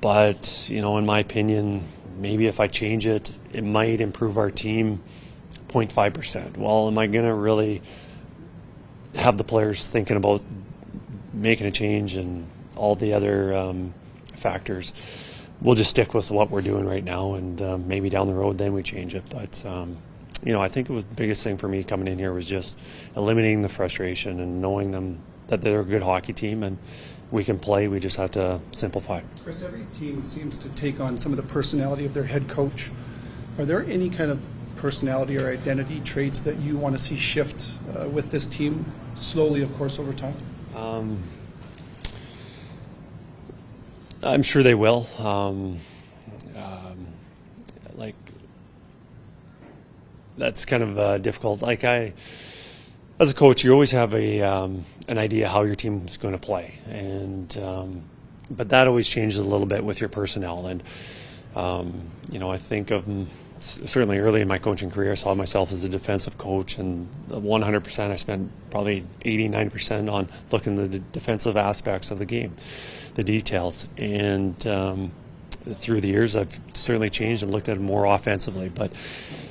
but in my opinion, maybe if I change it, it might improve our team 0.5%. Well, am I going to really have the players thinking about making a change and all the other factors? We'll just stick with what we're doing right now, and maybe down the road then we change it. But I think the biggest thing for me coming in here was just eliminating the frustration and knowing them that they're a good hockey team and we can play. We just have to simplify. Chris, every team seems to take on some of the personality of their head coach. Are there any kind of personality or identity traits that you want to see shift with this team slowly, of course, over time? I'm sure they will. That's kind of difficult. As a coach, you always have an idea how your team's going to play, and but that always changes a little bit with your personnel. And I think of certainly early in my coaching career, I saw myself as a defensive coach, and 100% I spent probably 80-90% on looking at the defensive aspects of the game, the details. And through the years, I've certainly changed and looked at it more offensively. But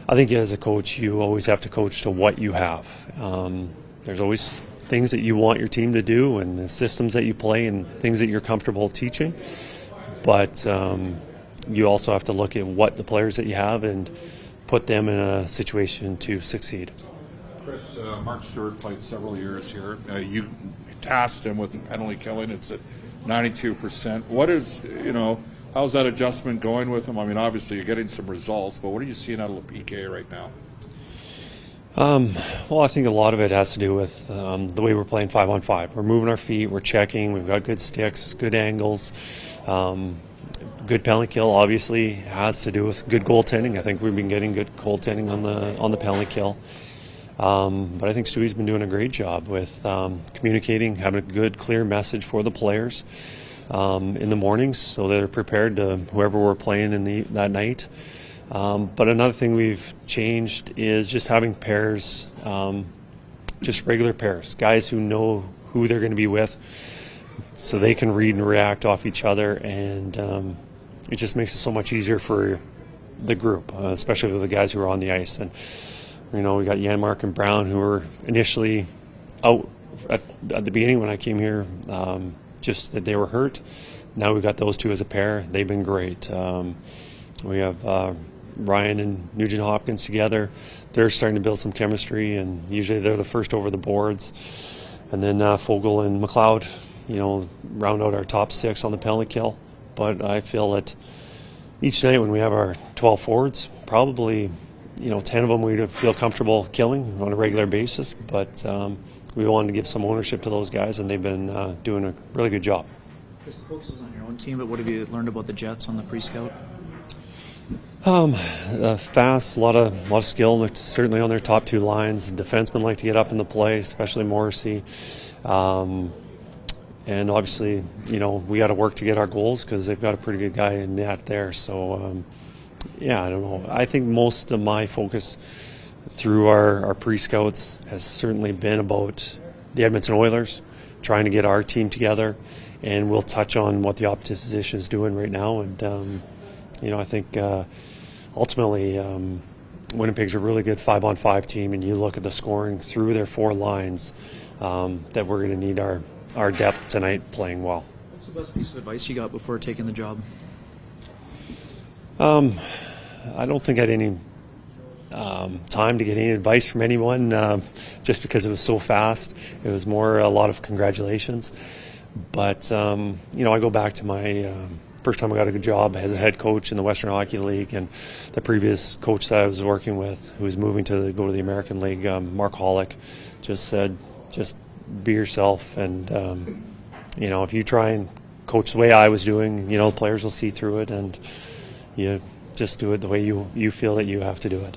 I think as a coach, you always have to coach to what you have. There's always things that you want your team to do and the systems that you play and things that you're comfortable teaching. But you also have to look at what the players that you have and put them in a situation to succeed. Chris, Mark Stewart played several years here. You tasked him with penalty killing. It's at 92%. What is, how's that adjustment going with him? I mean, obviously you're getting some results, but what are you seeing out of the PK right now? Well, I think a lot of it has to do with the way we're playing 5-on-5. We're moving our feet, we're checking, we've got good sticks, good angles. Good penalty kill obviously has to do with good goaltending. I think we've been getting good goaltending on the penalty kill. But I think Stewie's been doing a great job with communicating, having a good, clear message for the players in the mornings, so they're prepared to whoever we're playing that night. But another thing we've changed is just having pairs, just regular pairs, guys who know who they're going to be with, so they can read and react off each other, and it just makes it so much easier for the group, especially with the guys who are on the ice. And we got Iwanyk and Brown, who were initially out at the beginning when I came here, just that they were hurt. Now we've got those two as a pair. They've been great. We have Ryan and Nugent Hopkins together. They're starting to build some chemistry, and usually they're the first over the boards. And then Fogle and McLeod, round out our top 6 on the penalty kill. But I feel that each night when we have our 12 forwards, probably 10 of them we'd feel comfortable killing on a regular basis. But we wanted to give some ownership to those guys, and they've been doing a really good job. Chris, the focus is on your own team, but what have you learned about the Jets on the pre-scout? Fast, a lot of skill. They're certainly on their top 2 lines. Defensemen like to get up in the play, especially Morrissey. And obviously, we got to work to get our goals because they've got a pretty good guy in net there. So, I don't know. I think most of my focus through our pre-scouts has certainly been about the Edmonton Oilers, trying to get our team together. And we'll touch on what the opposition is doing right now. And, I think ultimately Winnipeg's a really good 5-on-5 team. And you look at the scoring through their 4 lines, that we're going to need our depth tonight playing well. What's the best piece of advice you got before taking the job? I don't think I had any time to get any advice from anyone, just because it was so fast. It was more a lot of congratulations. But, I go back to my first time I got a good job as a head coach in the Western Hockey League, and the previous coach that I was working with, who was moving to go to the American League, Mark Hollick, just said, just be yourself. And, if you try and coach the way I was doing, players will see through it, and you just do it the way you feel that you have to do it.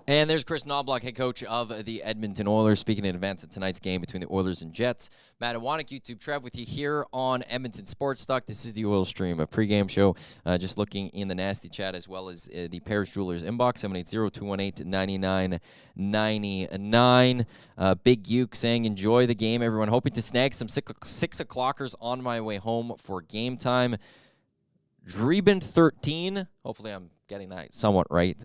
And there's Chris Knoblauch, head coach of the Edmonton Oilers, speaking in advance of tonight's game between the Oilers and Jets. Matt Iwanyk, YouTube, Trev with you here on Edmonton Sports Talk. This is the Oil Stream, a pregame show. Just looking in the nasty chat as well as the Paris Jewelers inbox, 780-218-9999. Big Uke saying, enjoy the game, everyone. Hoping to snag some 6 o'clockers on my way home for game time. Dreben 13. Hopefully I'm getting that somewhat right.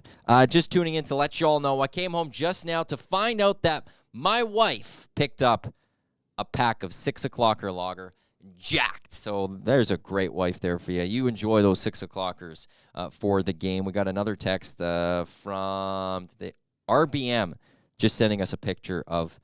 Just tuning in to let you all know, I came home just now to find out that my wife picked up a pack of 6 o'clocker lager, jacked. So there's a great wife there for you. You enjoy those 6 o'clockers for the game. We got another text from the RBM just sending us a picture of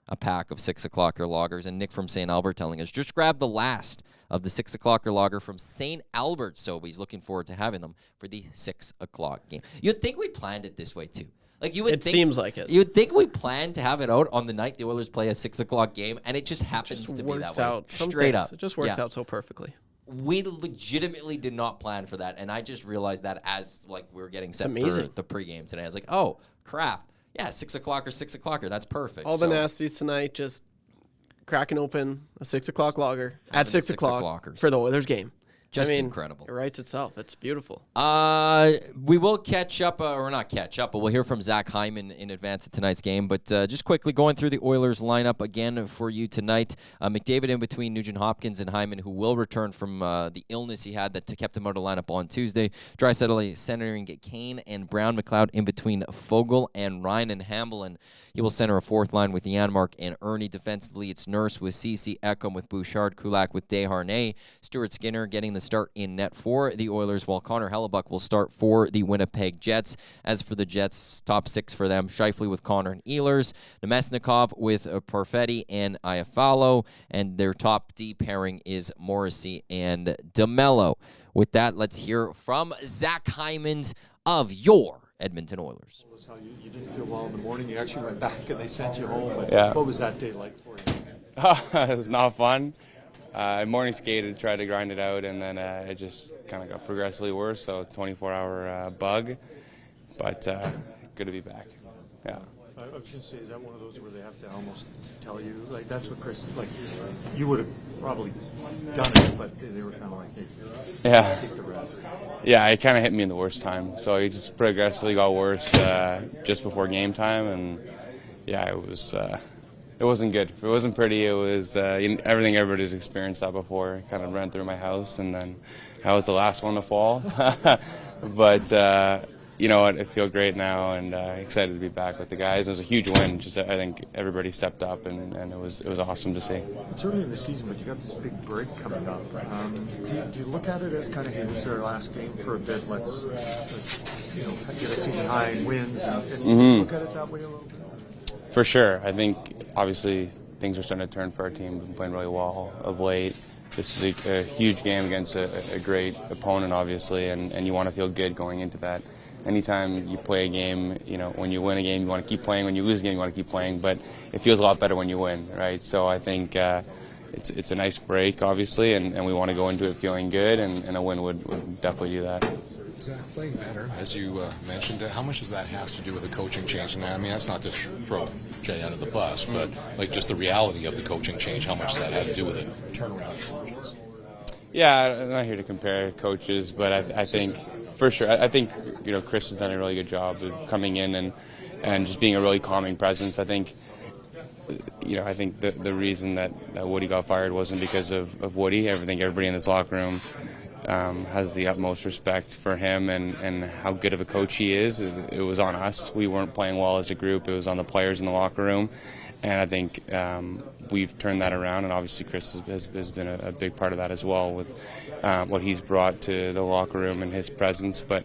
a pack of 6 o'clocker lagers, and Nick from St. Albert telling us, just grab the last of the 6 o'clocker lager from St. Albert. So he's looking forward to having them for the 6 o'clock game. You'd think we planned it this way too. Like it seems like it. You'd think we planned to have it out on the night the Oilers play a 6 o'clock game, and it just happens to be that way. Straight up. It just works out so perfectly. We legitimately did not plan for that, and I just realized that as we were getting set for the pregame today. I was like, oh, crap. Yeah, 6 o'clocker. That's perfect. All the nasties tonight, just cracking open a 6 o'clock lager at 6 o'clock for the Oilers game. Just incredible. It writes itself. It's beautiful. We will catch up, or not catch up, but we'll hear from Zack Hyman in advance of tonight's game. But just quickly going through the Oilers lineup again for you tonight. McDavid in between Nugent Hopkins and Hyman, who will return from the illness he had that kept him out of the lineup on Tuesday. Draisaitl centering Kane and Brown. McLeod in between Fogle and Ryan and Hamblin. He will center a 4th line with Iwanyk and Ernie. Defensively, it's Nurse with Ceci, Ekholm with Bouchard, Kulak with Desharnais. Stuart Skinner getting the start in net for the Oilers, while Connor Hellebuck will start for the Winnipeg Jets. As for the Jets, top 6 for them, Scheifele with Connor and Ehlers, Nemesnikov with Perfetti and Iafallo, and their top D pairing is Morrissey and DeMello. With that, let's hear from Zack Hyman of your Edmonton Oilers. How you didn't feel well in the morning. You actually went back and they sent you home. Yeah. What was that day like for you? It was not fun. I morning skated, tried to grind it out, and then it just kind of got progressively worse. So 24-hour bug, but good to be back. Yeah. I was going to say, is that one of those where they have to almost tell you, like that's what Chris, like you would have probably done it, but they were kind of like, hey, yeah, take the rest. Yeah, it kind of hit me in the worst time. So it just progressively got worse just before game time, and yeah, it was it wasn't good. It wasn't pretty. It was everything everybody's experienced that before. It kind of ran through my house, and then I was the last one to fall. But you know what? I feel great now, and excited to be back with the guys. It was a huge win. Just I think everybody stepped up, and it was awesome to see. It's early in the season, but you got this big break coming up. Do you look at it as kind of, hey, this is our last game for a bit? Let's get a season high in wins, and look at it that way a little bit. For sure. I think obviously things are starting to turn for our team. We've been playing really well of late. This is a huge game against a great opponent, obviously, and you want to feel good going into that. Anytime you play a game, when you win a game, you want to keep playing. When you lose a game, you want to keep playing. But it feels a lot better when you win, right? So I think it's a nice break, obviously, and we want to go into it feeling good, and a win would definitely do that. Zach, playing better, as you mentioned, how much does that have to do with the coaching change? And I mean, that's not to throw Jay out of the bus, but like just the reality of the coaching change, how much does that have to do with it? Turnaround. Yeah, I'm not here to compare coaches, but I think for sure, I think Chris has done a really good job of coming in and just being a really calming presence. I think the reason that Woody got fired wasn't because of Woody. I think everybody in this locker room has the utmost respect for him and how good of a coach he is. It was on us. We weren't playing well as a group. It was on the players in the locker room. And I think we've turned that around, and obviously Chris has been a big part of that as well with what he's brought to the locker room and his presence. But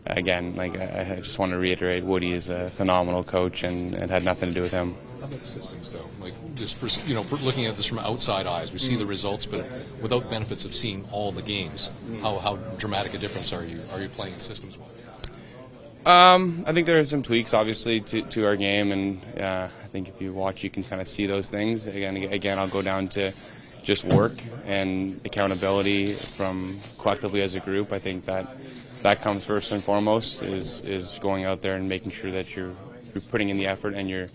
again, I just want to reiterate, Woody is a phenomenal coach, and it had nothing to do with him. How about the systems, though? Like, just for looking at this from outside eyes, we see the results, but without benefits of seeing all the games, how dramatic a difference are you playing in systems well? I think there are some tweaks, obviously, to our game, and I think if you watch, you can kind of see those things. Again, I'll go down to just work and accountability from collectively as a group. I think that comes first and foremost, is going out there and making sure that you're putting in the effort, and the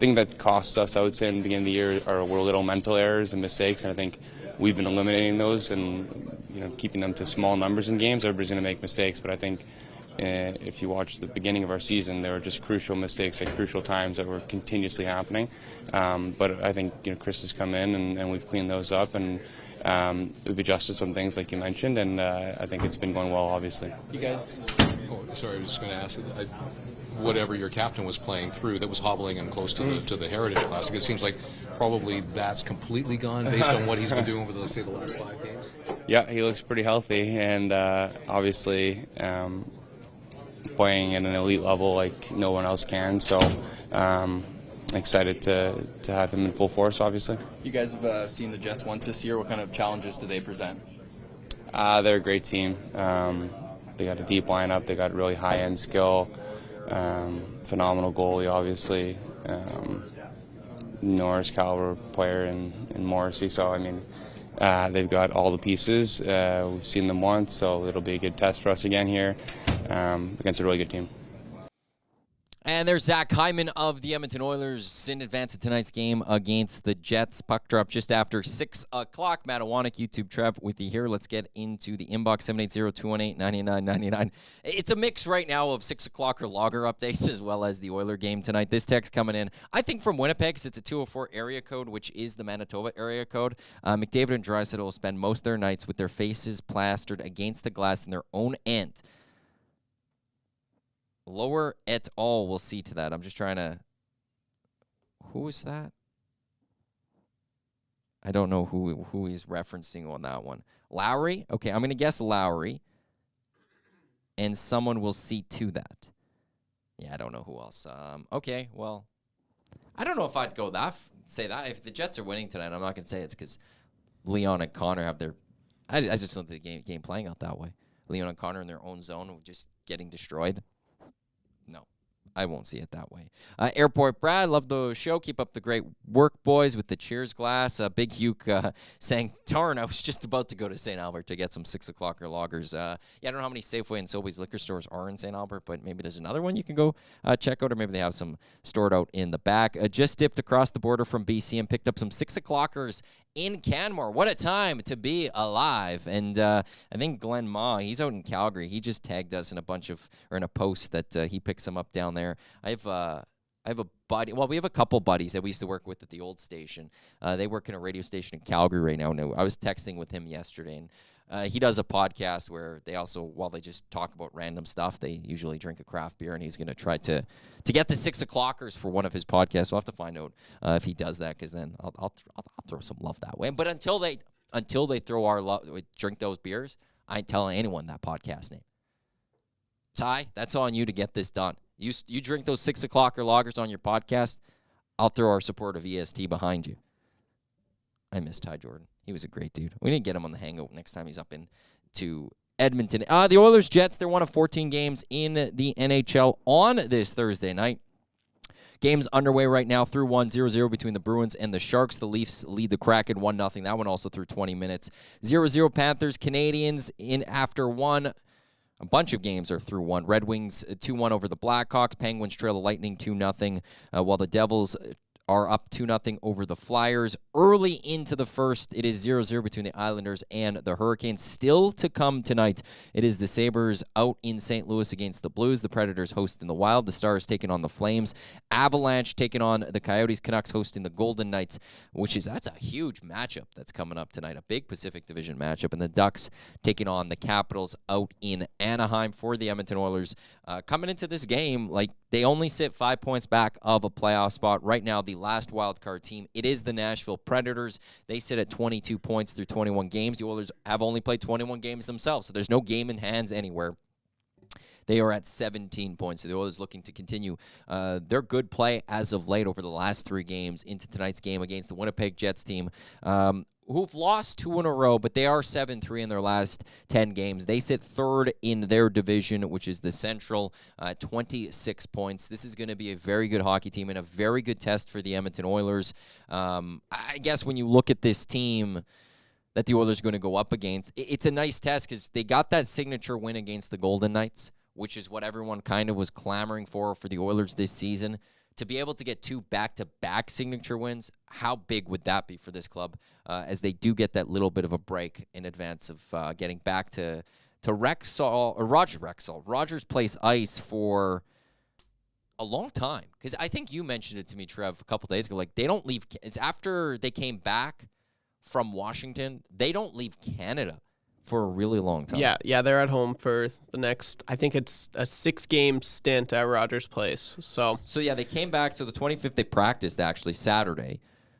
thing that costs us, I would say, in the beginning of the year were little mental errors and mistakes, and I think we've been eliminating those and keeping them to small numbers in games. Everybody's going to make mistakes, but I think if you watch the beginning of our season, there were just crucial mistakes at crucial times that were continuously happening. But I think Chris has come in and we've cleaned those up, and we've adjusted some things like you mentioned, and I think it's been going well, obviously. You guys? Oh, sorry, I was just going to ask. Whatever your captain was playing through, that was hobbling him close to the Heritage Classic. It seems like probably that's completely gone based on what he's been doing over the last 5 games. Yeah, he looks pretty healthy, and obviously playing at an elite level like no one else can. So excited to have him in full force, obviously. You guys have seen the Jets once this year. What kind of challenges do they present? They're a great team. They got a deep lineup. They got really high-end skill. Phenomenal goalie, obviously. Norris caliber player in Morrissey. So, I mean, they've got all the pieces. We've seen them once, so it'll be a good test for us again here against a really good team. And there's Zack Hyman of the Edmonton Oilers in advance of tonight's game against the Jets. Puck drop just after 6 o'clock. Matt Iwanyk, YouTube Trev with you here. Let's get into the inbox, 780-218-9999. It's a mix right now of 6 o'clock or logger updates as well as the Oiler game tonight. This text coming in, I think from Winnipeg, because it's a 204 area code, which is the Manitoba area code. McDavid and Draisaitl will spend most of their nights with their faces plastered against the glass in their own end. Lower et al. Will see to that. I'm just trying to... Who is that? I don't know who he's referencing on that one. Lowry? Okay, I'm going to guess Lowry. And someone will see to that. Yeah, I don't know who else. Okay, well... I don't know if I'd go say that. If the Jets are winning tonight, I'm not going to say it's because Leon and Connor have their... I just don't think the game playing out that way. Leon and Connor in their own zone just getting destroyed. No, I won't see it that way. Airport Brad, love the show. Keep up the great work, boys, with the cheers glass. Big Hugh saying, darn, I was just about to go to St. Albert to get some 6 o'clock or loggers. Yeah, I don't know how many Safeway and Sobeys liquor stores are in St. Albert, but maybe there's another one you can go check out, or maybe they have some stored out in the back. Just dipped across the border from BC and picked up some 6 o'clockers in Canmore. What a time to be alive. And I think Glenn Ma, he's out in Calgary. He just tagged us in a post that he picks them up down there. I have a buddy. Well, we have a couple buddies that we used to work with at the old station. They work in a radio station in Calgary right now. And I was texting with him yesterday, and he does a podcast where they also, while they just talk about random stuff, they usually drink a craft beer, and he's going to try to get the 6 o'clockers for one of his podcasts. We'll have to find out if he does that, because then I'll throw some love that way. But until they throw our love, drink those beers, I ain't telling anyone that podcast name. Ty, that's on you to get this done. You drink those 6 o'clocker loggers on your podcast, I'll throw our support of EST behind you. I miss Ty Jordan. He was a great dude. We need to get him on the hangout next time he's up into Edmonton. The Oilers-Jets, they're one of 14 games in the NHL on this Thursday night. Games underway right now through 0-0 between the Bruins and the Sharks. The Leafs lead the Kraken 1-0. That one also through 20 minutes. 0-0 Panthers, Canadians in after one. A bunch of games are through one. Red Wings 2-1 over the Blackhawks. Penguins trail the Lightning 2-0, while the Devils are up 2-0 over the Flyers. Early into the first, it is 0-0 between the Islanders and the Hurricanes. Still to come tonight, it is the Sabres out in St. Louis against the Blues. The Predators hosting the Wild. The Stars taking on the Flames. Avalanche taking on the Coyotes. Canucks hosting the Golden Knights, that's a huge matchup that's coming up tonight. A big Pacific Division matchup. And the Ducks taking on the Capitals out in Anaheim. For the Edmonton Oilers, coming into this game, they only sit 5 points back of a playoff spot. Right now, the last wild card team, it is the Nashville Predators. They sit at 22 points through 21 games. The Oilers have only played 21 games themselves, so there's no game in hands anywhere. They are at 17 points. So the Oilers looking to continue their good play as of late over the last 3 games into tonight's game against the Winnipeg Jets team, who've lost 2 in a row, but they are 7-3 in their last 10 games. They sit third in their division, which is the Central, 26 points. This is going to be a very good hockey team and a very good test for the Edmonton Oilers. I guess when you look at this team that the Oilers are going to go up against, it's a nice test because they got that signature win against the Golden Knights, which is what everyone kind of was clamoring for the Oilers this season. To be able to get 2 back-to-back signature wins, how big would that be for this club as they do get that little bit of a break in advance of getting back to Rogers Place ice for a long time? Because I think you mentioned it to me, Trev, a couple days ago. They don't leave. It's after they came back from Washington. They don't leave Canada for a really long time. Yeah, they're at home for the next, I think it's a 6-game stint at Rogers Place. So yeah, they came back. So the 25th, they practiced actually Saturday.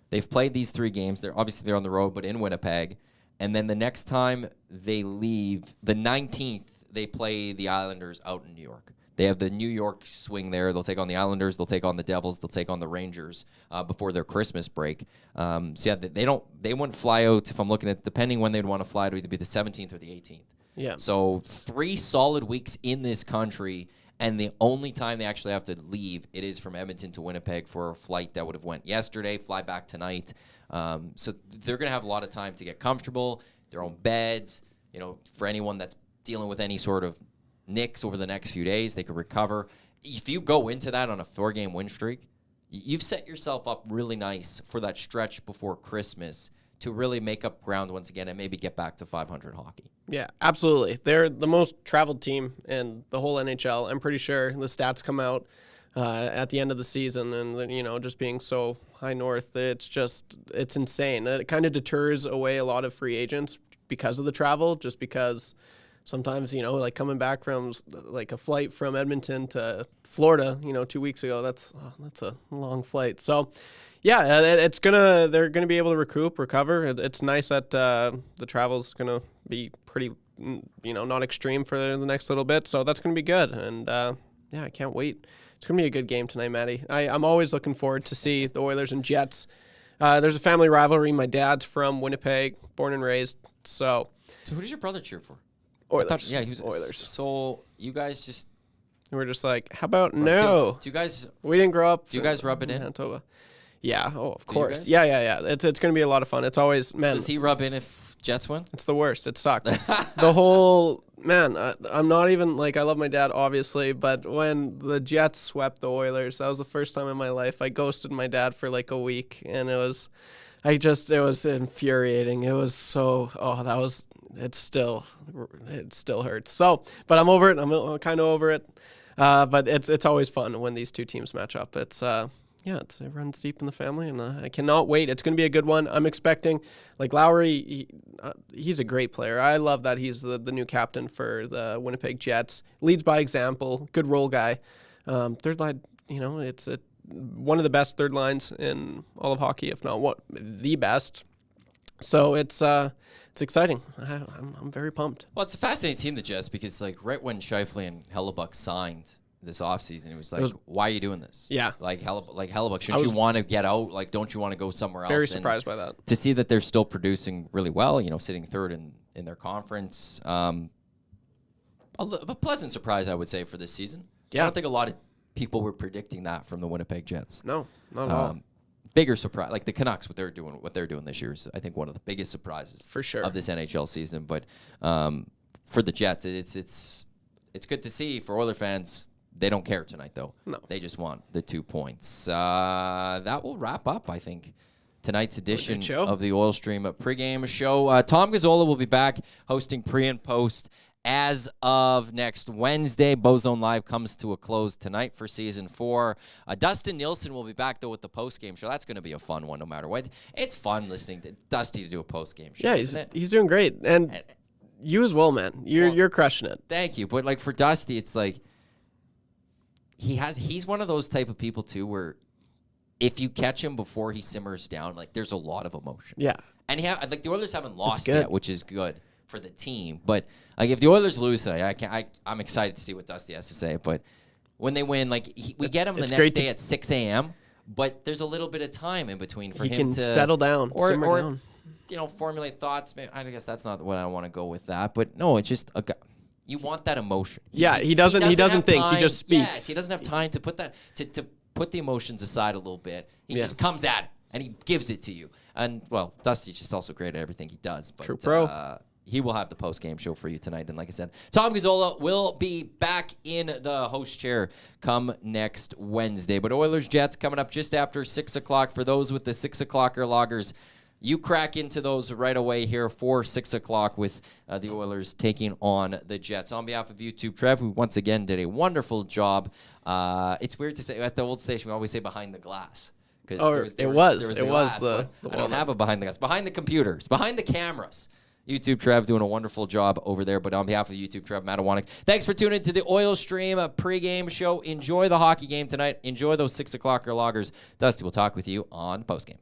They've played these 3 games. They're on the road, but in Winnipeg. And then the next time they leave, the 19th, they play the Islanders out in New York. They have the New York swing there. They'll take on the Islanders. They'll take on the Devils. They'll take on the Rangers before their Christmas break. They wouldn't fly out, if I'm looking at, depending when they'd want to fly, to either be the 17th or the 18th. Yeah. So 3 solid weeks in this country, and the only time they actually have to leave, it is from Edmonton to Winnipeg for a flight that would have went yesterday, fly back tonight. So they're going to have a lot of time to get comfortable, their own beds, for anyone that's dealing with any sort of nicks over the next few days, they could recover. If you go into that on a 4-game win streak, you've set yourself up really nice for that stretch before Christmas to really make up ground once again and maybe get back to 500 hockey. Yeah, absolutely. They're the most traveled team in the whole NHL. I'm pretty sure the stats come out at the end of the season, and just being so high north, it's insane. It kind of deters away a lot of free agents because of the travel, just because sometimes, coming back from a flight from Edmonton to Florida, 2 weeks ago, that's a long flight. So yeah, they're gonna be able to recover. It's nice that the travel's gonna be pretty, not extreme for the next little bit. So that's gonna be good. And I can't wait. It's gonna be a good game tonight, Maddie. I'm always looking forward to see the Oilers and Jets. There's a family rivalry. My dad's from Winnipeg, born and raised. So who does your brother cheer for? Oilers. He was Oilers. So you guys just... We're just like, how about no? Do you guys... We didn't grow up... Do you guys rub it in? Manitoba. Yeah, of course. Yeah. It's going to be a lot of fun. It's always... Does he rub in if Jets win? It's the worst. It sucked. The whole... Man, I'm not even... I love my dad, obviously, but when the Jets swept the Oilers, that was the first time in my life I ghosted my dad for a week, and it was... it was infuriating. It was so... It still hurts. So, but I'm over it. I'm kind of over it. But it's always fun when these two teams match up. It's Yeah, it runs deep in the family, and I cannot wait. It's going to be a good one. I'm expecting, like Lowry, he's a great player. I love that he's the new captain for the Winnipeg Jets. Leads by example, good role guy. Third line, it's one of the best third lines in all of hockey, if not the best. So it's exciting. I'm very pumped. Well, it's a fascinating team, the Jets, because like right when Scheifele and Hellebuck signed this offseason, it was like, why are you doing this? Yeah. Like Hellebuck, shouldn't you want to get out? Like, don't you want to go somewhere else? Very surprised by that. To see that they're still producing really well, sitting third in their conference. A pleasant surprise, I would say, for this season. Yeah. I don't think a lot of people were predicting that from the Winnipeg Jets. No, not at all. Bigger surprise, like the Canucks, what they're doing this year is, I think, one of the biggest surprises for sure of this NHL season. But for the Jets, it's good to see. For Oilers fans, they don't care tonight, though. No. They just want the 2 points. That will wrap up, I think, tonight's edition of the Oil Stream pregame show. Tom Gazzola will be back hosting pre and post as of next Wednesday. Bozone Live comes to a close tonight for Season 4. Dustin Nielsen will be back, though, with the post-game show. That's going to be a fun one no matter what. It's fun listening to Dusty to do a post-game show, Yeah, he's doing great. And you as well, man. You're crushing it. Thank you. But, like, for Dusty, it's like he's one of those type of people, too, where if you catch him before he simmers down, like, there's a lot of emotion. Yeah. And the Oilers haven't lost yet, which is good for the team. But like, if the Oilers lose tonight, I'm excited to see what Dusty has to say. But when they win, like we get him the next day at 6 a.m. But there's a little bit of time in between for him to settle down, simmer down. Formulate thoughts. Maybe, I guess that's not what I want to go with that. But no, it's just you want that emotion. He doesn't think. Time, he just speaks. Yes, he doesn't have time to put that to put the emotions aside a little bit. He just comes at it and he gives it to you. And well, Dusty's just also great at everything he does. But, true pro. He will have the post-game show for you tonight. And like I said, Tom Gazzola will be back in the host chair come next Wednesday. But Oilers-Jets coming up just after 6 o'clock. For those with the 6 o'clocker loggers, you crack into those right away here for 6 o'clock with the Oilers taking on the Jets. On behalf of YouTube, Trev, who once again did a wonderful job. It's weird to say, at the old station, we always say behind the glass. It was the I don't have a behind the glass. Behind the computers, behind the cameras. YouTube Trev doing a wonderful job over there. But on behalf of YouTube Trev, Matt Iwanyk, thanks for tuning to the Oil Stream pregame show. Enjoy the hockey game tonight. Enjoy those 6 o'clocker loggers. Dusty will talk with you on postgame.